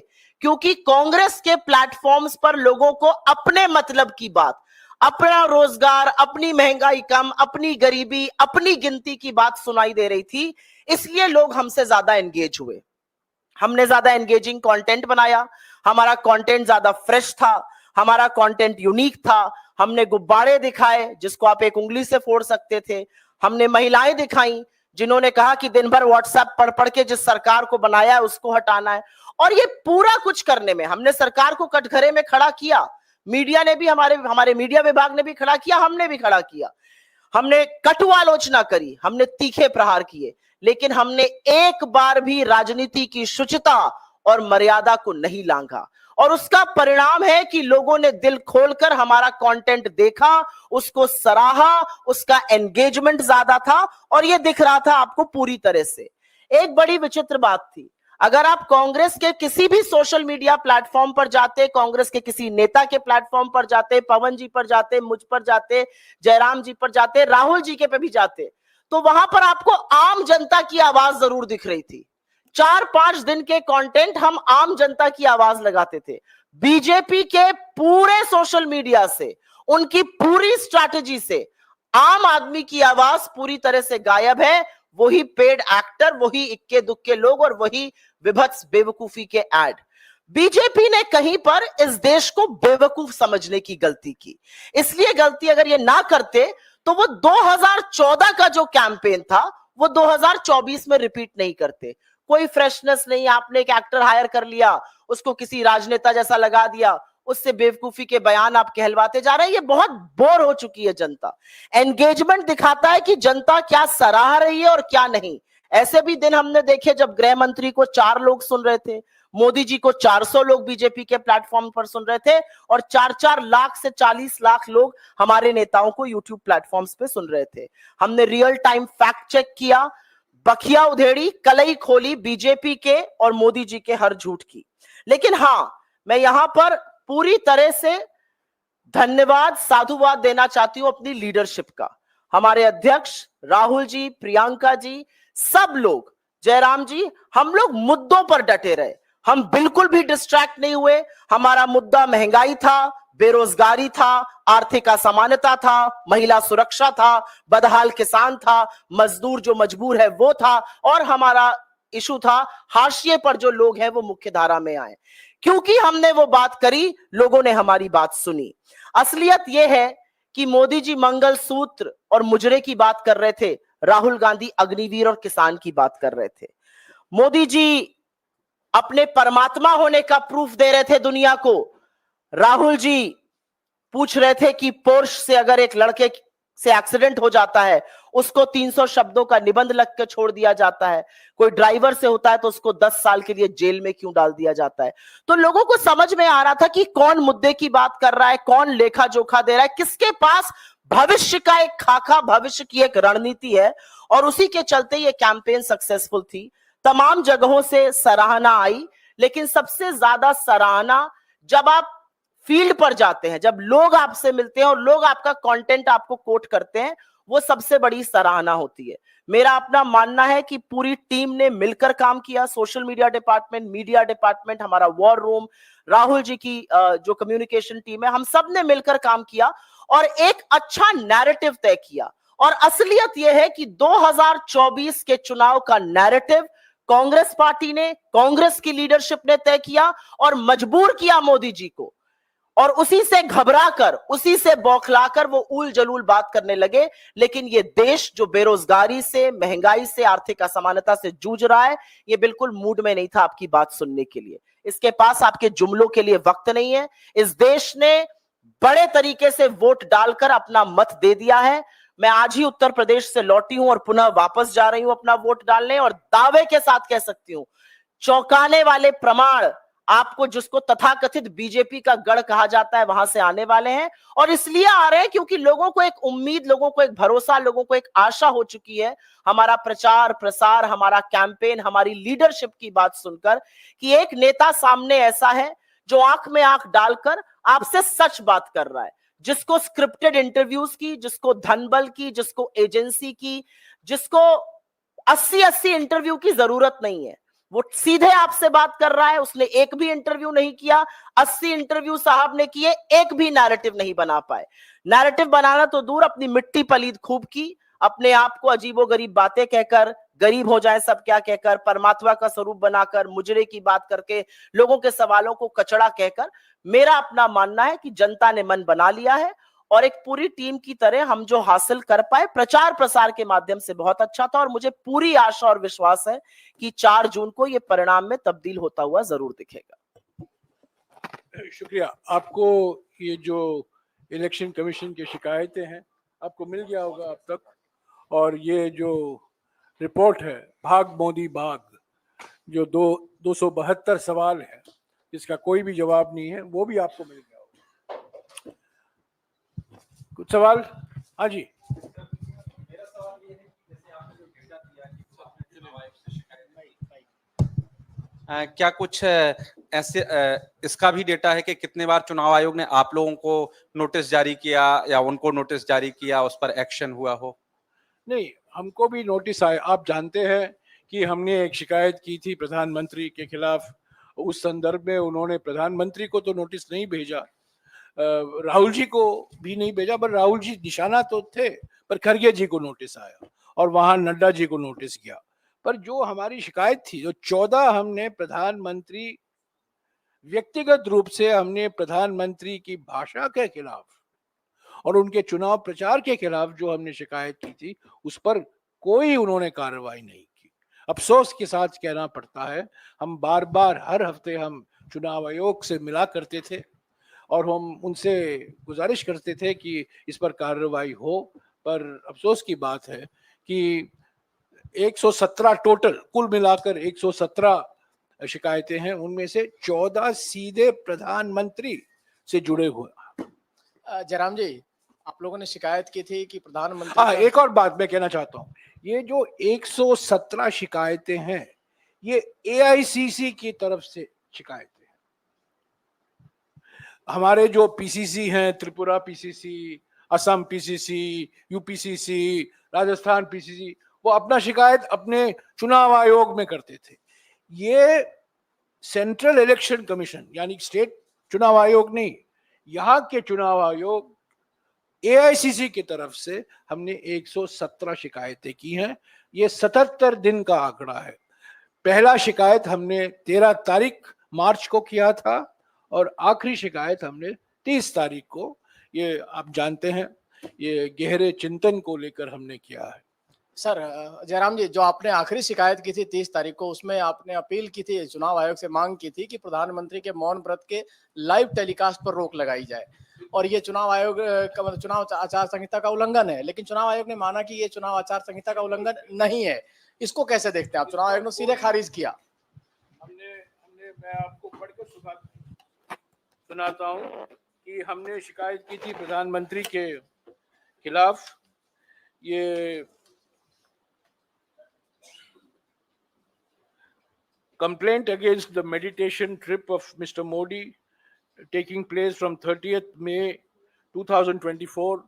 क्योंकि कांग्रेस के प्लेटफॉर्म्स पर लोगों को अपने मतलब की बात, अपना रोजगार, अपनी महंगाई कम, अपनी गरीबी, अपनी गिनती की बात सुनाई दे रही थी, इसलिए लोग हमसे ज्यादा एंगेज हुए। हमने ज्यादा एंगेजिंग कंटेंट बनाया, हमारा कंटेंट ज्यादा फ्रेश था, हमारा कंटेंट यूनिक था। हमने गुब्बारे दिखाए जिसको आप एक उंगली से फोड़ सकते थे। हमने महिलाएं दिखाई जिन्होंने कहा कि दिन भर व्हाट्सएप पढ़ पढ़ के जिस सरकार को बनाया है उसको हटाना है। और ये पूरा कुछ करने में हमने सरकार को कटघरे में खड़ा किया। मीडिया ने भी, हमारे मीडिया विभाग ने भी खड़ा किया, हमने भी खड़ा किया। हमने कटु आलोचना करी, हमने तीखे प्रहार किए, लेकिन हमने एक बार भी राजनीति की शुचिता और मर्यादा को नहीं लांघा। और उसका परिणाम है कि लोगों ने दिल खोलकर हमारा कंटेंट देखा, उसको सराहा, उसका एंगेजमेंट ज्यादा था और यह दिख रहा था आपको पूरी तरह से। एक बड़ी विचित्र बात थी, अगर आप कांग्रेस के किसी भी सोशल मीडिया प्लेटफॉर्म पर जाते, कांग्रेस के किसी नेता के प्लेटफॉर्म पर जाते, पवन जी पर जाते, मुझ पर जाते, जयराम जी पर जाते, राहुल जी के पे भी जाते, तो वहां पर आपको आम जनता की आवाज जरूर दिख रही थी। 4-5 दिन के कंटेंट हम आम जनता की आवाज लगाते थे। बीजेपी के पूरे सोशल मीडिया से, उनकी पूरी स्ट्रैटेजी से आम आदमी की आवाज पूरी तरह से गायब है। वही पेड एक्टर, वही इक्के दुक्के लोग और वही विभत्स बेवकूफी के ऐड। बीजेपी ने कहीं पर इस देश को बेवकूफ समझने की गलती की। इसलिए गलती अगर ये ना करते तो वो 2014 का जो कैंपेन था वो 2024 में रिपीट नहीं करते। कोई फ्रेशनेस नहीं, आपने एक एक्टर हायर कर लिया, उसको किसी राजनेता जैसा लगा दिया, उससे बेवकूफी के बयान आप कहलवाते जा रहे हैं। ये बहुत बोर हो चुकी है जनता। एंगेजमेंट दिखाता है कि जनता क्या सराह रही है और क्या नहीं। ऐसे भी दिन हमने देखे जब गृह मंत्री को 4 लोग सुन रहे थे, मोदी जी को 400 लोग बीजेपी के प्लेटफॉर्म पर सुन रहे थे और 4-4 लाख से 40 लाख लोग हमारे नेताओं को यूट्यूब प्लेटफॉर्म्स पे सुन रहे थे। हमने रियल टाइम फैक्ट चेक किया, बखिया उधेड़ी, कलई खोली बीजेपी के और मोदी जी के हर झूठ की। लेकिन हां, मैं यहां पर पूरी तरह से धन्यवाद, साधुवाद देना चाहती हूं अपनी लीडरशिप का। हमारे अध्यक्ष राहुल जी, प्रियंका जी, सब लोग, जयराम जी, हम लोग मुद्दों पर डटे रहे। हम बिल्कुल भी डिस्ट्रैक्ट नहीं हुए। हमारा मुद्दा महंगाई था, बेरोजगारी था, आर्थिक असमानता था, महिला सुरक्षा था, बदहाल किसान था, मजदूर जो मजबूर है वो था, और हमारा इशू था हाशिए पर जो लोग हैं वो मुख्य धारा में आए। क्योंकि हमने वो बात करी, लोगों ने हमारी बात सुनी। असलियत यह है कि मोदी जी मंगलसूत्र और मुजरे की बात कर रहे थे, राहुल गांधी अग्निवीर और किसान की बात कर रहे थे। मोदी जी अपने परमात्मा होने का प्रूफ दे रहे थे दुनिया को। राहुल जी पूछ रहे थे कि पोर्श से अगर एक लड़के से एक्सीडेंट हो जाता है, उसको 300 शब्दों का निबंध लिख के छोड़ दिया जाता है। कोई ड्राइवर से होता है तो उसको 10 साल के लिए जेल में क्यों डाल दिया जाता है। तो लोगों को समझ में आ रहा था कि कौन मुद्दे की बात कर रहा है, कौन लेखा जोखा दे रहा है, किसके पास भविष्य का एक खाका, भविष्य की एक रणनीति है। और उसी के चलते ये कैंपेन सक्सेसफुल थी। तमाम जगहों से सराहना आई, लेकिन सबसे ज्यादा सराहना जब आप फील्ड पर जाते हैं, जब लोग आपसे मिलते हैं और लोग आपका कंटेंट आपको कोट करते हैं, वो सबसे बड़ी सराहना होती है। मेरा अपना मानना है कि पूरी टीम ने मिलकर काम किया। Social media department, media department, हमारा वॉर रूम, राहुल जी की जो कम्युनिकेशन टीम है, हम सब ने मिलकर काम किया और एक अच्छा नैरेटिव तय किया। और असलियत यह है कि 2024 के चुनाव का नैरेटिव कांग्रेस पार्टी ने, कांग्रेस की लीडरशिप ने तय किया और मजबूर किया मोदी जी को। और उसी से घबराकर, उसी से बौखलाकर वो उल जलूल बात करने लगे। लेकिन ये देश जो बेरोजगारी से, महंगाई से, आर्थिक असमानता से जूझ रहा है, ये बिल्कुल मूड में नहीं था आपकी बात सुनने के लिए। इसके पास आपके जुमलों के लिए वक्त नहीं है। इस देश ने बड़े तरीके से वोट डालकर अपना मत दे दिया है। मैं आज ही उत्तर प्रदेश से लौटी हूं और पुनः वापस जा रही हूं अपना वोट डालने, और दावे के साथ कह सकती हूं, चौंकाने वाले प्रमाण आपको, जिसको तथाकथित बीजेपी का गढ़ कहा जाता है, वहां से आने वाले हैं। और इसलिए आ रहे हैं क्योंकि लोगों को एक उम्मीद, लोगों को एक भरोसा, लोगों को एक आशा हो चुकी है हमारा प्रचार प्रसार, हमारा कैंपेन, हमारी लीडरशिप की बात सुनकर, कि एक नेता सामने ऐसा है जो आंख में आंख डालकर आपसे सच बात कर रहा है, जिसको स्क्रिप्टेड इंटरव्यूज की, जिसको धनबल की, जिसको एजेंसी की, जिसको 80-80 इंटरव्यू की जरूरत नहीं है। वो सीधे आपसे बात कर रहा है। उसने एक भी इंटरव्यू नहीं किया, 80 इंटरव्यू साहब ने किए, एक भी नैरेटिव नहीं बना पाए। नैरेटिव बनाना तो दूर, अपनी मिट्टी पलीद खूब की, अपने आप को अजीबोगरीब बातें कहकर, गरीब हो जाए सब क्या कहकर, परमात्मा का स्वरूप बनाकर, मुजरे की बात करके, लोगों के सवालों को कचड़ा कहकर। मेरा अपना मानना है कि जनता ने मन बना लिया है, और एक पूरी टीम की तरह हम जो हासिल कर पाए प्रचार प्रसार के माध्यम से बहुत अच्छा था। और मुझे पूरी आशा और विश्वास है कि 4 जून को ये परिणाम में तब्दील होता हुआ जरूर दिखेगा। शुक्रिया। आपको ये जो इलेक्शन कमीशन की शिकायतें हैं आपको मिल गया होगा अब तक, और ये जो रिपोर्ट है भाग मोदी भाग, जो 272 सवाल है जिसका कोई भी जवाब नहीं है, वो भी आपको मिल गया होगा। कुछ सवाल? हाँ जी। क्या कुछ ऐसे इसका भी डेटा है कि कितने बार चुनाव आयोग ने आप लोगों को नोटिस जारी किया या उनको नोटिस जारी किया, उस पर एक्शन हुआ हो? नहीं, हमको भी नोटिस आए। आप जानते हैं कि हमने एक शिकायत की थी प्रधानमंत्री के खिलाफ। उस संदर्भ में उन्होंने प्रधानमंत्री को तो नोटिस नहीं भेजा, राहुल जी को भी नहीं भेजा, पर राहुल जी निशाना तो थे, पर खरगे जी को नोटिस आया और वहां नड्डा जी को नोटिस किया। पर जो हमारी शिकायत थी, जो 14 हमने प्रधानमंत्री, व्यक्तिगत रूप से हमने प्रधानमंत्री की भाषा के खिलाफ और उनके चुनाव प्रचार के खिलाफ जो हमने शिकायत की थी, उस पर कोई उन्होंने कार्रवाई नहीं की। अफसोस के साथ कहना पड़ता है, हम बार बार हर हफ्ते हम चुनाव आयोग से मिला करते थे और हम उनसे गुजारिश करते थे कि इस पर कार्रवाई हो, पर अफसोस की बात है कि 117 टोटल कुल मिलाकर 117 शिकायतें हैं, उनमें से 14 सीधे प्रधानमंत्री से जुड़े हुए। जयराम जी, आप लोगों ने शिकायत की थी कि प्रधानमंत्री एक और बात मैं कहना चाहता हूं, ये जो 117 शिकायतें हैं, ये एआईसीसी की तरफ से शिकायतें हैं। हमारे जो पीसीसी हैं, Tripura PCC, Assam PCC, UPCC, Rajasthan PCC, वो अपना शिकायत अपने चुनाव आयोग में करते थे। ये सेंट्रल इलेक्शन कमीशन यानी स्टेट चुनाव आयोग नहीं, यहाँ के चुनाव आयोग एआईसीसी की तरफ से हमने 117 शिकायतें की हैं। ये 77 दिन का आंकड़ा है। पहला शिकायत हमने 13 तारीख मार्च को किया था और आखिरी शिकायत हमने 30 तारीख को, ये आप जानते हैं, ये गहरे चिंतन को लेकर हमने किया है। सर, जयराम जी, जो आपने आखिरी शिकायत की थी 30 तारीख को, उसमें आपने अपील की थी, चुनाव आयोग से मांग की थी कि प्रधानमंत्री के मौन व्रत के लाइव टेलीकास्ट पर रोक लगाई जाए, और ये चुनाव आयोग का मतलब चुनाव आचार संहिता का उल्लंघन है। लेकिन चुनाव आयोग ने माना कि ये चुनाव आचार संहिता का उल्लंघन नहीं है। इसको कैसे देखते हैं आप? चुनाव आयोग ने सीधे खारिज किया। मैं आपको पढ़कर सुनाता हूं कि हमने शिकायत की थी प्रधानमंत्री के खिलाफ। ये complaint against the meditation trip of Mr. Modi taking place from 30th May 2024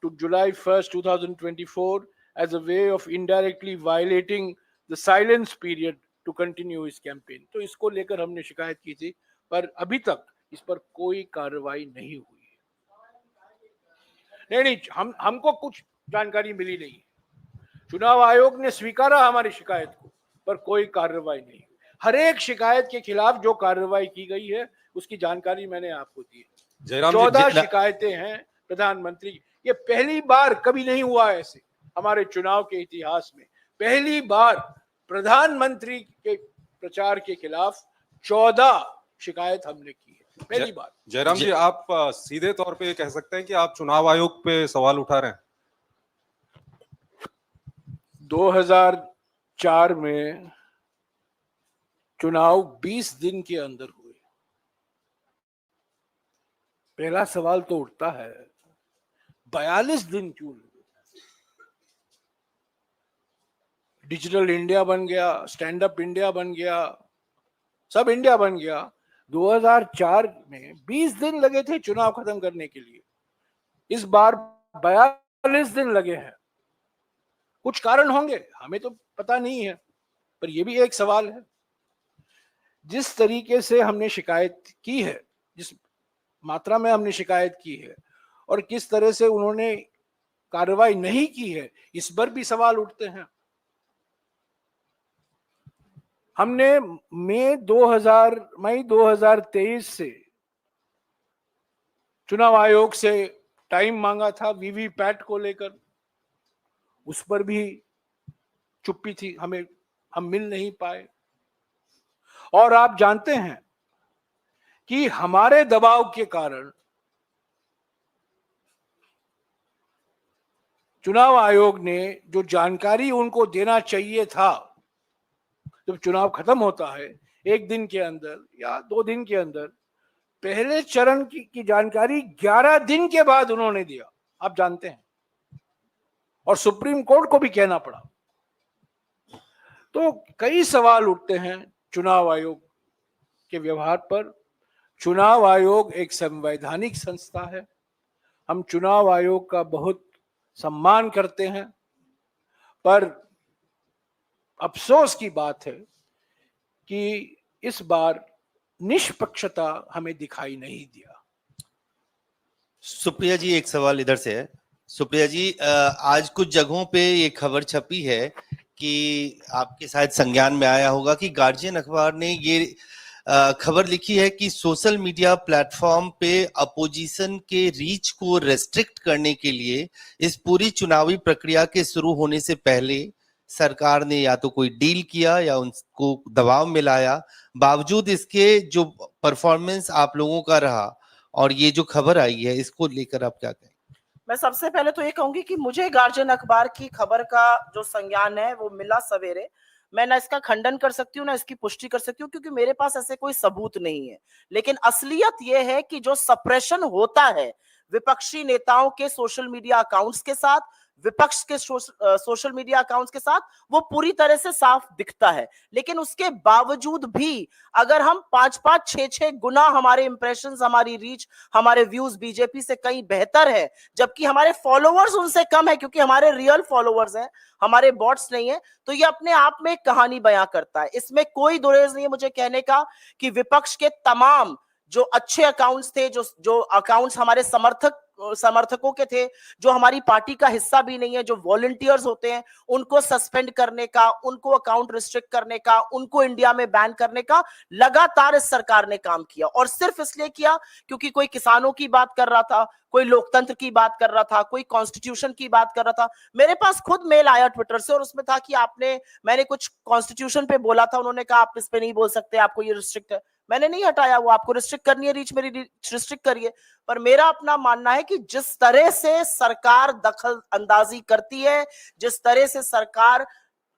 to July 1st, 2024 as a way of indirectly violating the silence period to continue his campaign. तो इसको लेकर हमने शिकायत की थी, पर अभी तक इस पर कोई कार्रवाई नहीं हुई है। नहीं, हमको कुछ जानकारी मिली नहीं। चुनाव आयोग ने स्वीकारा हमारी शिकायत को, पर कोई कार्रवाई नहीं। हर एक शिकायत के खिलाफ जो कार्रवाई की गई है उसकी जानकारी मैंने आपको दी है। 14 शिकायतें हैं प्रधानमंत्री। ये पहली बार, कभी नहीं हुआ ऐसे हमारे चुनाव के इतिहास में, पहली बार प्रधानमंत्री के प्रचार के खिलाफ 14 शिकायत हमने की है। पहली बात। जयराम जी, आप सीधे तौर पे ये कह सकते हैं कि आप चुनाव आयोग पे सवाल उठा रहे हैं? 2004 में चुनाव 20 दिन के अंदर हुए। पहला सवाल तो उठता है 42 दिन क्यों लगे? डिजिटल इंडिया बन गया, स्टैंड अप इंडिया बन गया, सब इंडिया बन गया। 2004 में 20 दिन लगे थे चुनाव खत्म करने के लिए, इस बार 42 दिन लगे हैं। कुछ कारण होंगे, हमें तो पता नहीं है, पर यह भी एक सवाल है। जिस तरीके से हमने शिकायत की है, जिस मात्रा में हमने शिकायत की है और किस तरह से उन्होंने कार्रवाई नहीं की है, इस पर भी सवाल उठते हैं। हमने मई 2023 से चुनाव आयोग से टाइम मांगा था वीवीपैट को लेकर, उस पर भी चुप्पी थी, हम मिल नहीं पाए। और आप जानते हैं कि हमारे दबाव के कारण चुनाव आयोग ने जो जानकारी उनको देना चाहिए था, जब चुनाव खत्म होता है 1 दिन के अंदर या 2 दिन के अंदर, पहले चरण की जानकारी 11 दिन के बाद उन्होंने दिया, आप जानते हैं, और सुप्रीम कोर्ट को भी कहना पड़ा। तो कई सवाल उठते हैं चुनाव आयोग के व्यवहार पर। चुनाव आयोग एक संवैधानिक संस्था है, हम चुनाव आयोग का बहुत सम्मान करते हैं, पर अफसोस की बात है कि इस बार निष्पक्षता हमें दिखाई नहीं दिया। सुप्रिया जी, एक सवाल इधर से है। सुप्रिया जी, आज कुछ जगहों पे ये खबर छपी है कि आपके शायद संज्ञान में आया होगा कि गार्जियन अखबार ने ये खबर लिखी है कि सोशल मीडिया प्लेटफॉर्म पे अपोजिशन के रीच को रेस्ट्रिक्ट करने के लिए इस पूरी चुनावी प्रक्रिया के शुरू होने से पहले सरकार ने या तो कोई डील किया या उनको दबाव में लाया। बावजूद इसके जो परफॉर्मेंस आप लोगों का रहा और ये जो खबर आई है, इसको लेकर आप क्या कहें? मैं सबसे पहले तो ये कहूंगी कि मुझे गार्जियन अखबार की खबर का जो संज्ञान है वो मिला सवेरे। मैं ना इसका खंडन कर सकती हूँ ना इसकी पुष्टि कर सकती हूँ, क्योंकि मेरे पास ऐसे कोई सबूत नहीं है। लेकिन असलियत ये है कि जो सप्रेशन होता है विपक्षी नेताओं के सोशल मीडिया अकाउंट्स के साथ, विपक्ष के सोशल मीडिया अकाउंट्स के साथ, वो पूरी तरह से साफ दिखता है। लेकिन उसके बावजूद भी अगर हम 5-5, 6-6 गुना हमारे इंप्रेशंस, हमारी रीच, हमारे व्यूज बीजेपी से कहीं बेहतर है, जबकि हमारे फॉलोअर्स उनसे कम है, क्योंकि हमारे रियल फॉलोअर्स हैं, हमारे बॉट्स नहीं है, तो ये अपने आप में एक कहानी बयां करता है। इसमें कोई दुरेज नहीं है मुझे कहने का कि विपक्ष के तमाम जो अच्छे अकाउंट्स थे, जो अकाउंट्स हमारे समर्थकों के थे, जो हमारी पार्टी का हिस्सा भी नहीं है, जो वॉलंटियर्स होते हैं, उनको सस्पेंड करने का, उनको अकाउंट रिस्ट्रिक्ट करने का, उनको इंडिया में बैन करने का लगातार इस सरकार ने काम किया। और सिर्फ इसलिए किया क्योंकि कोई किसानों की बात कर रहा था, कोई लोकतंत्र की बात कर रहा था, कोई कॉन्स्टिट्यूशन की बात कर रहा था। मेरे पास खुद मेल आया ट्विटर से और उसमें था कि मैंने कुछ कॉन्स्टिट्यूशन पे बोला था, उन्होंने कहा आप इस पे नहीं बोल सकते, आपको ये रिस्ट्रिक्ट है। मैंने नहीं हटाया, वो आपको रिस्ट्रिक्ट करनी है रीच, मेरी रीच रिस्ट्रिक्ट करिए। पर मेरा अपना मानना है कि जिस तरह से सरकार दखल अंदाजी करती है, जिस तरह से सरकार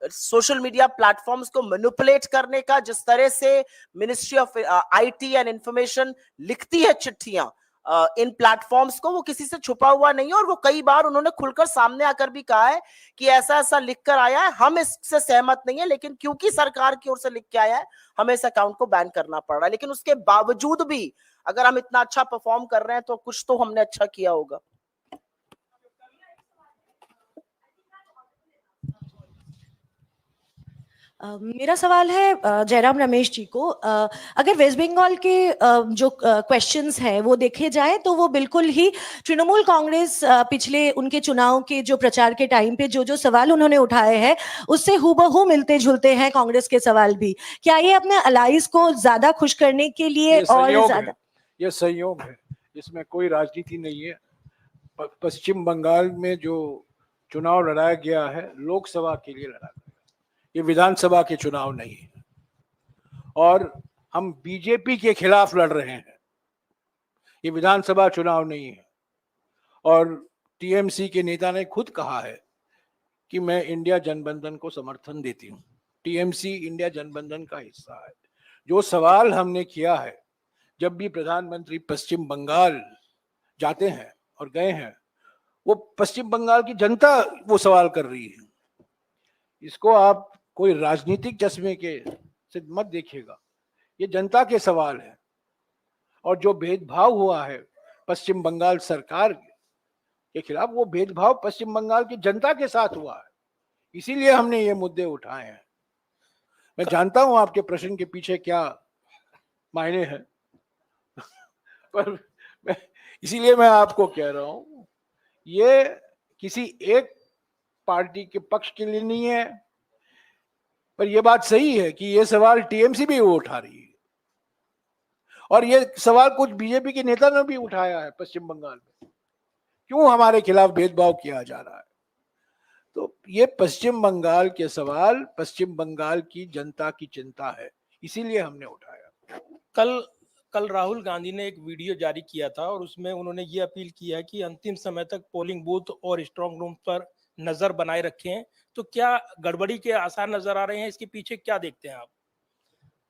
सोशल मीडिया प्लेटफॉर्म्स को मैनिपुलेट करने का, जिस तरह से ministry of IT and information लिखती है चिट्ठियां इन प्लेटफॉर्म्स को, वो किसी से छुपा हुआ नहीं है। और वो कई बार उन्होंने खुलकर सामने आकर भी कहा है कि ऐसा ऐसा लिख कर आया है, हम इससे सहमत नहीं है, लेकिन क्योंकि सरकार की ओर से लिख के आया है हमें इस अकाउंट को बैन करना पड़ रहा है। लेकिन उसके बावजूद भी अगर हम इतना अच्छा परफॉर्म कर रहे हैं तो कुछ तो हमने अच्छा किया होगा। मेरा सवाल है जयराम रमेश जी को। अगर वेस्ट बंगाल के जो क्वेश्चंस हैं वो देखे जाए तो वो बिल्कुल ही तृणमूल कांग्रेस पिछले उनके चुनाव के जो प्रचार के टाइम पे जो जो सवाल उन्होंने उठाए हैं उससे हूबहू मिलते जुलते हैं कांग्रेस के सवाल भी। क्या ये अपने अलाइज को ज्यादा खुश करने के लिए और ज्यादा? ये संयोग है, इसमें कोई राजनीति नहीं है। पश्चिम बंगाल में जो चुनाव लड़ाया गया है लोकसभा के लिए लड़ा गया, ये विधानसभा के चुनाव नहीं है। और हम बीजेपी के खिलाफ लड़ रहे हैं, ये विधानसभा चुनाव नहीं है। और टीएमसी के नेता ने खुद कहा है कि मैं इंडिया जनबंधन को समर्थन देती हूँ। टीएमसी इंडिया जनबंधन का हिस्सा है। जो सवाल हमने किया है, जब भी प्रधानमंत्री पश्चिम बंगाल जाते हैं और गए हैं, वो पश्चिम बंगाल की जनता वो सवाल कर रही है। इसको आप कोई राजनीतिक चश्मे के से मत देखिएगा, ये जनता के सवाल है। और जो भेदभाव हुआ है पश्चिम बंगाल सरकार के खिलाफ, वो भेदभाव पश्चिम बंगाल की जनता के साथ हुआ है, इसीलिए हमने ये मुद्दे उठाए हैं। मैं जानता हूं आपके प्रश्न के पीछे क्या मायने हैं पर इसीलिए मैं आपको कह रहा हूं, ये किसी एक पार्टी के पक्ष के लिए नहीं है। पर यह बात सही है कि ये सवाल टीएमसी भी उठा रही है, और ये सवाल कुछ बीजेपी के नेता ने भी उठाया है पश्चिम बंगाल में, क्यों हमारे खिलाफ भेदभाव किया जा रहा है। तो ये पश्चिम बंगाल के सवाल पश्चिम बंगाल की जनता की चिंता है, इसीलिए हमने उठाया। कल राहुल गांधी ने एक वीडियो जारी किया था और उसमें उन्होंने ये अपील किया है कि अंतिम समय तक पोलिंग बूथ और स्ट्रांग रूम पर नजर बनाए रखें। तो क्या गड़बड़ी के आसार नजर आ रहे हैं? इसके पीछे क्या देखते हैं आप?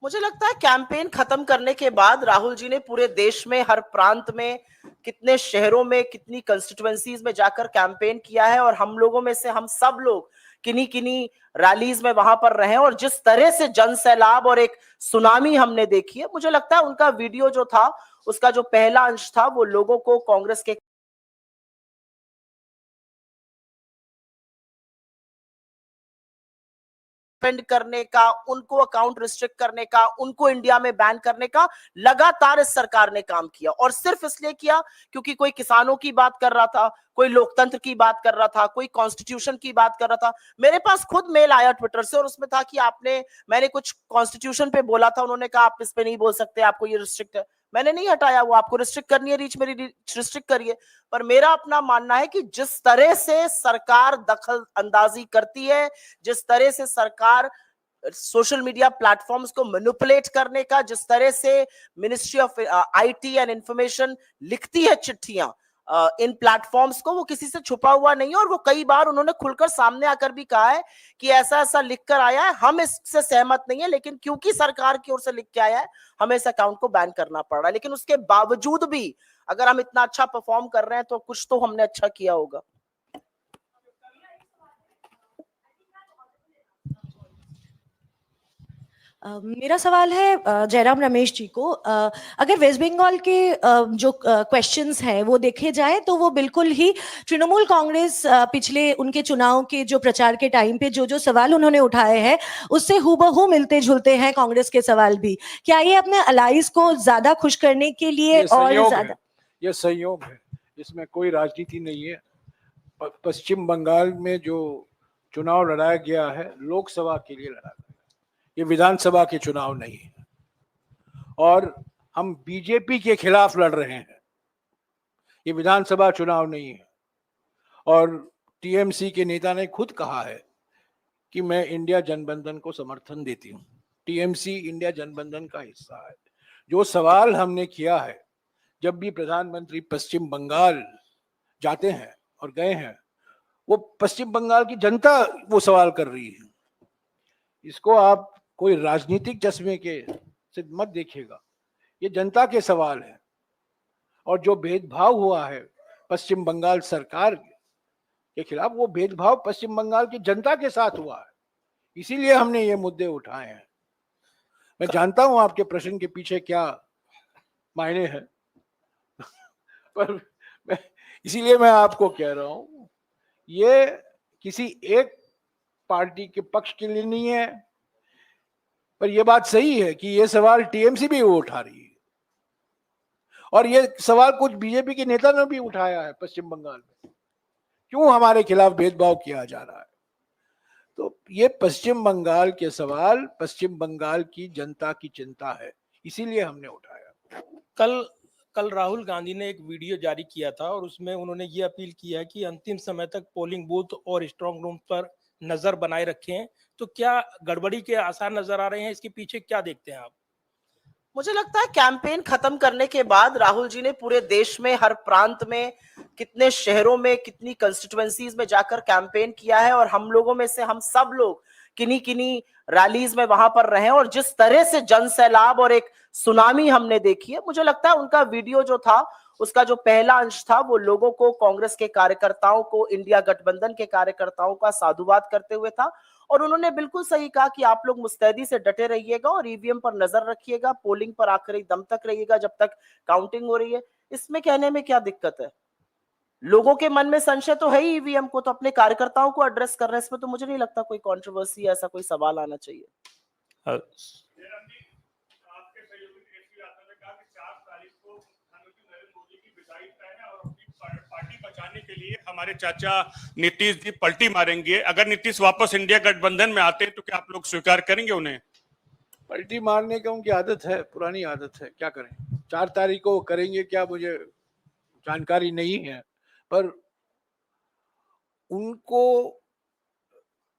मुझे लगता है कैंपेन खत्म करने के बाद राहुल जी ने पूरे देश में हर प्रांत में, कितने शहरों में, कितनी कंस्टिट्यूएंसीज में जाकर कैंपेन किया है, और हम लोगों में से हम सब लोग किन्हीं किन्हीं रैलीज में वहां पर रहे, और जिस तरह से जन सैलाब और एक सुनामी हमने देखी है, मुझे लगता है उनका वीडियो जो था, उसका जो पहला अंश था, वो लोगों को कांग्रेस के सस्पेंड करने का, उनको अकाउंट रिस्ट्रिक्ट करने का, उनको इंडिया में बैन करने का लगातार इस सरकार ने काम किया। और सिर्फ इसलिए किया क्योंकि कोई किसानों की बात कर रहा था, कोई लोकतंत्र की बात कर रहा था, कोई कॉन्स्टिट्यूशन की बात कर रहा था। मेरे पास खुद मेल आया ट्विटर से, और उसमें था कि मैंने कुछ कॉन्स्टिट्यूशन पे बोला था, उन्होंने कहा आप इस पे नहीं बोल सकते, आपको ये रिस्ट्रिक्ट है। मैंने नहीं हटाया, वो आपको रिस्ट्रिक्ट करनी है रीच, मेरी रिस्ट्रिक्ट करिए। पर मेरा अपना मानना है कि जिस तरह से सरकार दखल अंदाजी करती है, जिस तरह से सरकार सोशल मीडिया प्लेटफॉर्म्स को मैनिपुलेट करने का, जिस तरह से ministry of IT and information लिखती है चिट्ठियां इन प्लेटफॉर्म्स को, वो किसी से छुपा हुआ नहीं है। और वो कई बार उन्होंने खुलकर सामने आकर भी कहा है कि ऐसा ऐसा लिख कर आया है, हम इससे सहमत नहीं है, लेकिन क्योंकि सरकार की ओर से लिख के आया है, हमें इस अकाउंट को बैन करना पड़ रहा है। लेकिन उसके बावजूद भी अगर हम इतना अच्छा परफॉर्म कर रहे हैं तो कुछ तो हमने अच्छा किया होगा। मेरा सवाल है जयराम रमेश जी को। अगर वेस्ट बंगाल के जो क्वेश्चंस हैं वो देखे जाए तो वो बिल्कुल ही तृणमूल कांग्रेस पिछले उनके चुनाव के जो प्रचार के टाइम पे जो जो सवाल उन्होंने उठाए हैं उससे हूबहू मिलते जुलते हैं कांग्रेस के सवाल भी। क्या ये अपने अलाइज को ज्यादा खुश करने के लिए और ज्यादा? ये संयोग है, इसमें कोई राजनीति नहीं है। पश्चिम बंगाल में जो चुनाव लड़ाया गया है लोकसभा के लिए लड़ा गया, ये विधानसभा के चुनाव नहीं है। और हम बीजेपी के खिलाफ लड़ रहे हैं, ये विधानसभा चुनाव नहीं है। और टीएमसी के नेता ने खुद कहा है कि मैं इंडिया जनबंधन को समर्थन देती हूँ। टीएमसी इंडिया जनबंधन का हिस्सा है। जो सवाल हमने किया है, जब भी प्रधानमंत्री पश्चिम बंगाल जाते हैं और गए हैं, वो पश्चिम बंगाल की जनता वो सवाल कर रही है। इसको आप कोई राजनीतिक चश्मे के से मत देखिएगा, ये जनता के सवाल है। और जो भेदभाव हुआ है पश्चिम बंगाल सरकार के खिलाफ, वो भेदभाव पश्चिम बंगाल की जनता के साथ हुआ है, इसीलिए हमने ये मुद्दे उठाए हैं। मैं जानता हूं आपके प्रश्न के पीछे क्या मायने हैं पर इसीलिए मैं आपको कह रहा हूं, ये किसी एक पार्टी के पक्ष के लिए नहीं है। पर यह बात सही है कि ये सवाल टीएमसी भी उठा रही है, और ये सवाल कुछ बीजेपी के नेता ने भी उठाया है पश्चिम बंगाल में, क्यों हमारे खिलाफ भेदभाव किया जा रहा है। तो ये पश्चिम बंगाल के सवाल पश्चिम बंगाल की जनता की चिंता है, इसीलिए हमने उठाया। कल राहुल गांधी ने एक वीडियो जारी किया था और उसमें उन्होंने ये अपील किया कि अंतिम समय तक पोलिंग बूथ और स्ट्रांग रूम पर नजर बनाए रखें। तो क्या गड़बड़ी के आसार नजर आ रहे हैं? इसके पीछे क्या देखते हैं आप? मुझे लगता है कैंपेन खत्म करने के बाद राहुल जी ने पूरे देश में हर प्रांत में कितने शहरों में कितनी कंस्टिट्यूएंसीज में जाकर कैंपेन किया है और हम लोगों में से हम सब लोग किन्हीं किन्हीं रैलीज में वहां पर रहे और जिस तरह से जन सैलाब और एक सुनामी हमने देखी है, मुझे लगता है उनका वीडियो जो था उसका जो पहला अंश था वो लोगों को, कांग्रेस के कार्यकर्ताओं को, इंडिया गठबंधन के कार्यकर्ताओं का साधुवाद करते हुए था। और उन्होंने बिल्कुल सही कहा कि आप लोग मुस्तैदी से डटे रहिएगा और ईवीएम पर नजर रखिएगा, पोलिंग पर आखिरी दम तक रहिएगा जब तक काउंटिंग हो रही है। इसमें कहने में क्या दिक्कत है? लोगों के मन में संशय तो है ही ईवीएम को, तो अपने कार्यकर्ताओं को एड्रेस कर रहे हैं, इसमें तो मुझे नहीं लगता कोई कंट्रोवर्सी ऐसा कोई सवाल आना चाहिए। आपके सहयोगी तेजस्वी यादव ने कहा कि 4 तारीख को प्रधानमंत्री नरेंद्र मोदी की विदाई तय है और अपनी पार्टी बचाने के लिए हमारे चाचा नीतीश जी पलटी मारेंगे। अगर नीतीश वापस इंडिया गठबंधन में आते हैं तो क्या आप लोग स्वीकार करेंगे उन्हें? पलटी मारने का उनकी आदत है, पुरानी आदत है, क्या करें। 4 तारीख को करेंगे क्या मुझे जानकारी नहीं है, पर उनको,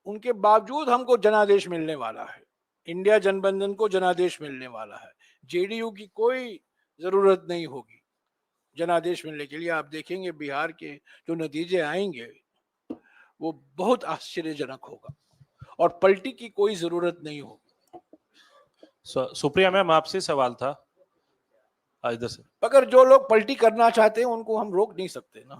उनके बावजूद हमको जनादेश मिलने वाला है, इंडिया जनबंधन को जनादेश मिलने वाला है। जेडीयू की कोई जरूरत नहीं होगी जनादेश मिलने के लिए। आप देखेंगे बिहार के जो नतीजे आएंगे वो बहुत आश्चर्यजनक होगा और पलटी की कोई जरूरत नहीं होगी। सुप्रिया मैम, आपसे सवाल था इधर से। अगर जो लोग पलटी करना चाहते हैं उनको हम रोक नहीं सकते ना।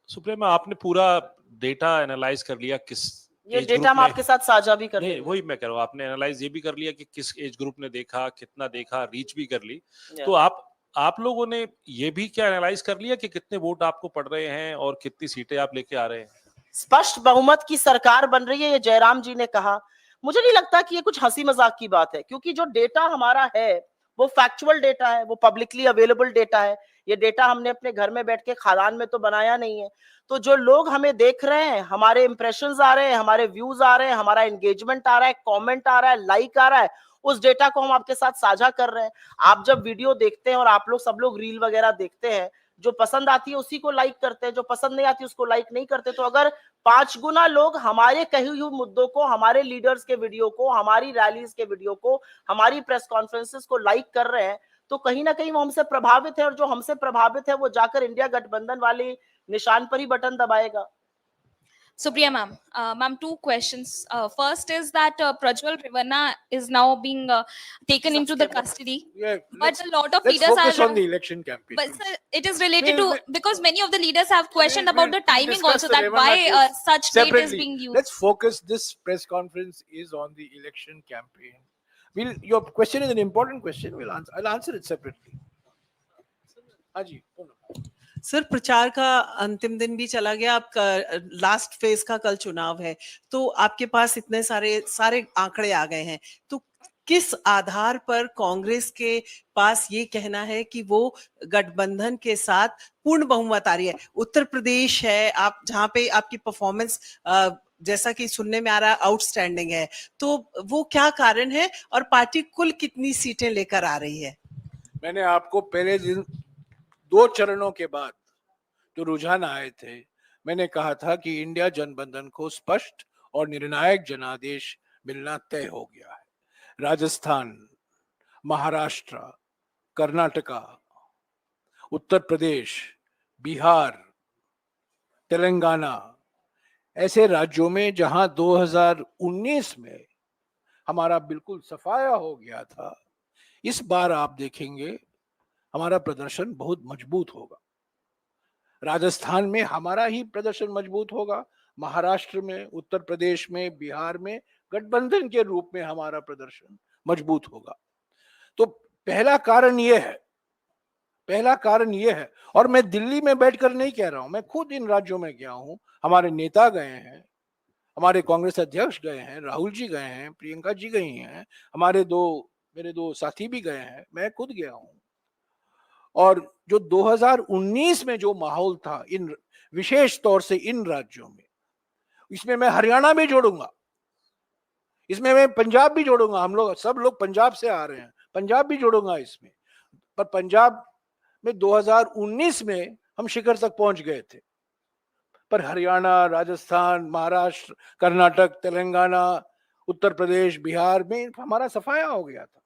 सुप्रिया मैम, आपने पूरा डेटा एनालाइज कर लिया, किस ये डेटा हम आपके साथ साझा भी कर नहीं, वही मैं कह रहा हूँ, आपने एनालाइज ये भी कर लिया कि किस एज ग्रुप ने देखा, कितना देखा, रीच भी कर ली। तो आप लोगों ने ये भी क्या एनालाइज कर लिया कि कितने वोट आपको पड़ रहे हैं और कितनी सीटें आप लेके आ रहे हैं? स्पष्ट बहुमत की सरकार बन रही है, ये जयराम जी ने कहा। मुझे नहीं लगता कि ये कुछ हंसी मजाक की बात है, क्योंकि जो डेटा हमारा है वो फैक्चुअल डेटा है, वो पब्लिकली अवेलेबल डेटा है। ये डेटा हमने अपने घर में बैठ के खादान में तो बनाया नहीं है। तो जो लोग हमें देख रहे हैं, हमारे इंप्रेशंस आ रहे हैं, हमारे व्यूज आ रहे हैं, हमारा एंगेजमेंट आ रहा है, कमेंट आ रहा है, लाइक आ रहा है, उस डेटा को हम आपके साथ साझा कर रहे हैं। आप जब वीडियो देखते हैं और आप लोग सब लोग रील वगैरह देखते हैं, जो पसंद आती है उसी को लाइक करते हैं, जो पसंद नहीं आती उसको लाइक नहीं करते। तो अगर 5 गुना लोग हमारे कहे हुए मुद्दों को, हमारे लीडर्स के वीडियो को, हमारी रैलीज के वीडियो को, हमारी प्रेस कॉन्फ्रेंसेस को लाइक कर रहे हैं, तो कहीं ना कहीं वो हमसे प्रभावित है, और जो हमसे प्रभावित है वो जाकर इंडिया गठबंधन वाले निशान पर ही button दबाएगा। Supriya ma'am, ma'am, 2 questions. First is that Prajwal Revanna is now being taken into the custody, but a lot of leaders focus are on the election campaign. But sir, it is related to, because many of the leaders have questioned We'll about the timing discuss also, the that Revanna why case such date is separately. being used. Let's focus. This press conference is on the election campaign. Your question is an important question. I'll answer it separately. Haji, sir, प्रचार का अंतिम दिन भी चला गया, आपका लास्ट फेज का कल चुनाव है, तो आपके पास इतने सारे आंकड़े आ गए हैं, तो किस आधार पर कांग्रेस के पास ये कहना है कि वो गठबंधन के साथ पूर्ण बहुमत आ रही है? उत्तर प्रदेश है, आप जहां पे आपकी परफॉर्मेंस जैसा कि सुनने में आ रहा है आउटस्टैंडिंग है, तो वो क्या कारण है और पार्टी कुल कितनी सीटें लेकर आ रही है? मैंने आपको पहले दिन 2 चरणों के बाद जो रुझान आए थे, मैंने कहा था कि इंडिया जनबंधन को स्पष्ट और निर्णायक जनादेश मिलना तय हो गया है। राजस्थान, महाराष्ट्र, कर्नाटका, उत्तर प्रदेश, बिहार, तेलंगाना, ऐसे राज्यों में जहां 2019 में हमारा बिल्कुल सफाया हो गया था, इस बार आप देखेंगे हमारा प्रदर्शन बहुत मजबूत होगा। राजस्थान में हमारा ही प्रदर्शन मजबूत होगा, महाराष्ट्र में, उत्तर प्रदेश में, बिहार में गठबंधन के रूप में हमारा प्रदर्शन मजबूत होगा। तो पहला कारण यह है, और मैं दिल्ली में बैठकर नहीं कह रहा हूं, मैं खुद इन राज्यों में गया हूं, हमारे नेता गए हैं, हमारे कांग्रेस अध्यक्ष गए हैं, राहुल जी गए हैं, प्रियंका जी गई हैं, मेरे दो साथी भी गए हैं, मैं खुद गया हूं। और जो 2019 में जो माहौल था इन विशेष तौर से इन राज्यों में, इसमें मैं हरियाणा भी जोड़ूंगा, इसमें मैं पंजाब भी जोड़ूंगा, हम लोग सब लोग पंजाब से आ रहे हैं, पंजाब भी जोड़ूंगा इसमें। पर पंजाब में 2019 में हम शिखर तक पहुंच गए थे, पर हरियाणा, राजस्थान, महाराष्ट्र, कर्नाटक, तेलंगाना, उत्तर प्रदेश, बिहार में हमारा सफाया हो गया था।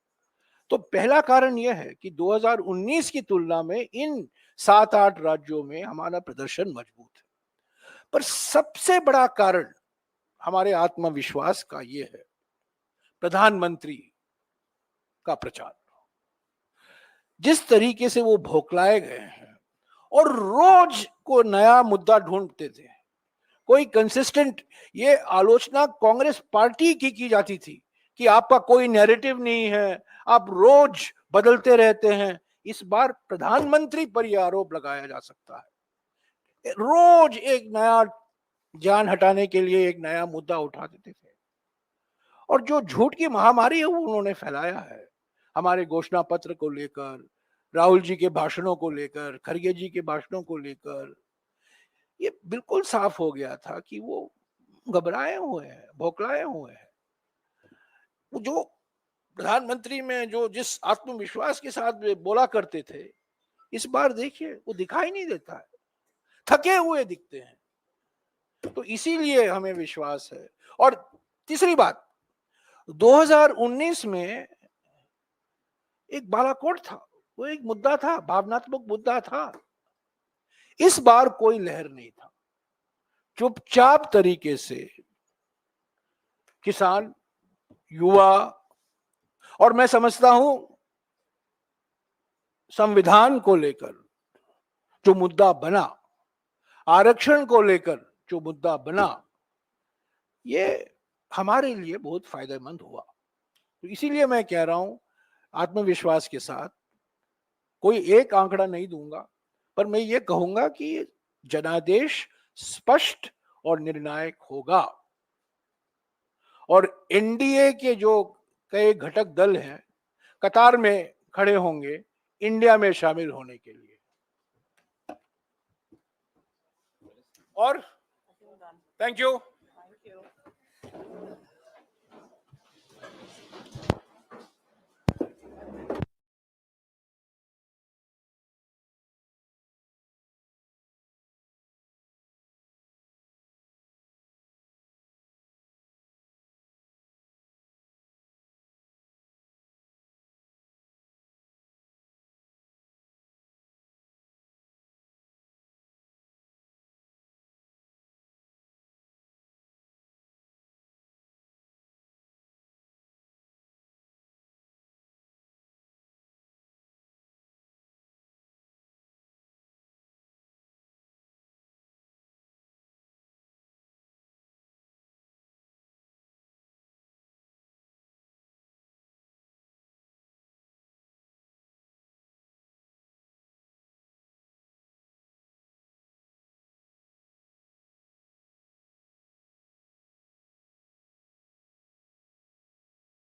तो पहला कारण यह है कि 2019 की तुलना में इन 7-8 राज्यों में हमारा प्रदर्शन मजबूत है। पर सबसे बड़ा कारण हमारे आत्मविश्वास का ये है, प्रधानमंत्री का प्रचार। जिस तरीके से वो भोकलाए गए हैं और रोज को नया मुद्दा ढूंढते थे, कोई कंसिस्टेंट, ये आलोचना कांग्रेस पार्टी की जाती थी कि आपका कोई नैरेटिव नहीं है, आप रोज बदलते रहते हैं। इस बार प्रधानमंत्री पर यह आरोप लगाया जा सकता है, रोज एक नया जान हटाने के लिए एक नया मुद्दा उठा देते थे। और जो झूठ की महामारी है वो उन्होंने फैलाया है, हमारे घोषणा पत्र को लेकर, राहुल जी के भाषणों को लेकर, खड़गे जी के भाषणों को लेकर, ये बिल्कुल साफ हो गया था कि वो घबराए हुए हैं, भौकलाए हुए हैं। वो जो प्रधानमंत्री में जो जिस आत्मविश्वास के साथ वे बोला करते थे, इस बार देखिए वो दिखाई नहीं देता है, थके हुए दिखते हैं। तो इसीलिए हमें विश्वास है। और तीसरी बात, 2019 में एक बालाकोट था, वो एक मुद्दा था, भावनात्मक मुद्दा था। इस बार कोई लहर नहीं था। चुपचाप तरीके से किसान, युवा, और मैं समझता हूं संविधान को लेकर जो मुद्दा बना, आरक्षण को लेकर जो मुद्दा बना, ये हमारे लिए बहुत फायदेमंद हुआ। तो इसीलिए मैं कह रहा हूं, आत्मविश्वास के साथ, कोई एक आंकड़ा नहीं दूंगा, पर मैं ये कहूंगा कि जनादेश स्पष्ट और निर्णायक होगा। और एनडीए के जो कई घटक दल हैं, कतार में खड़े होंगे इंडिया में शामिल होने के लिए। और थैंक यू।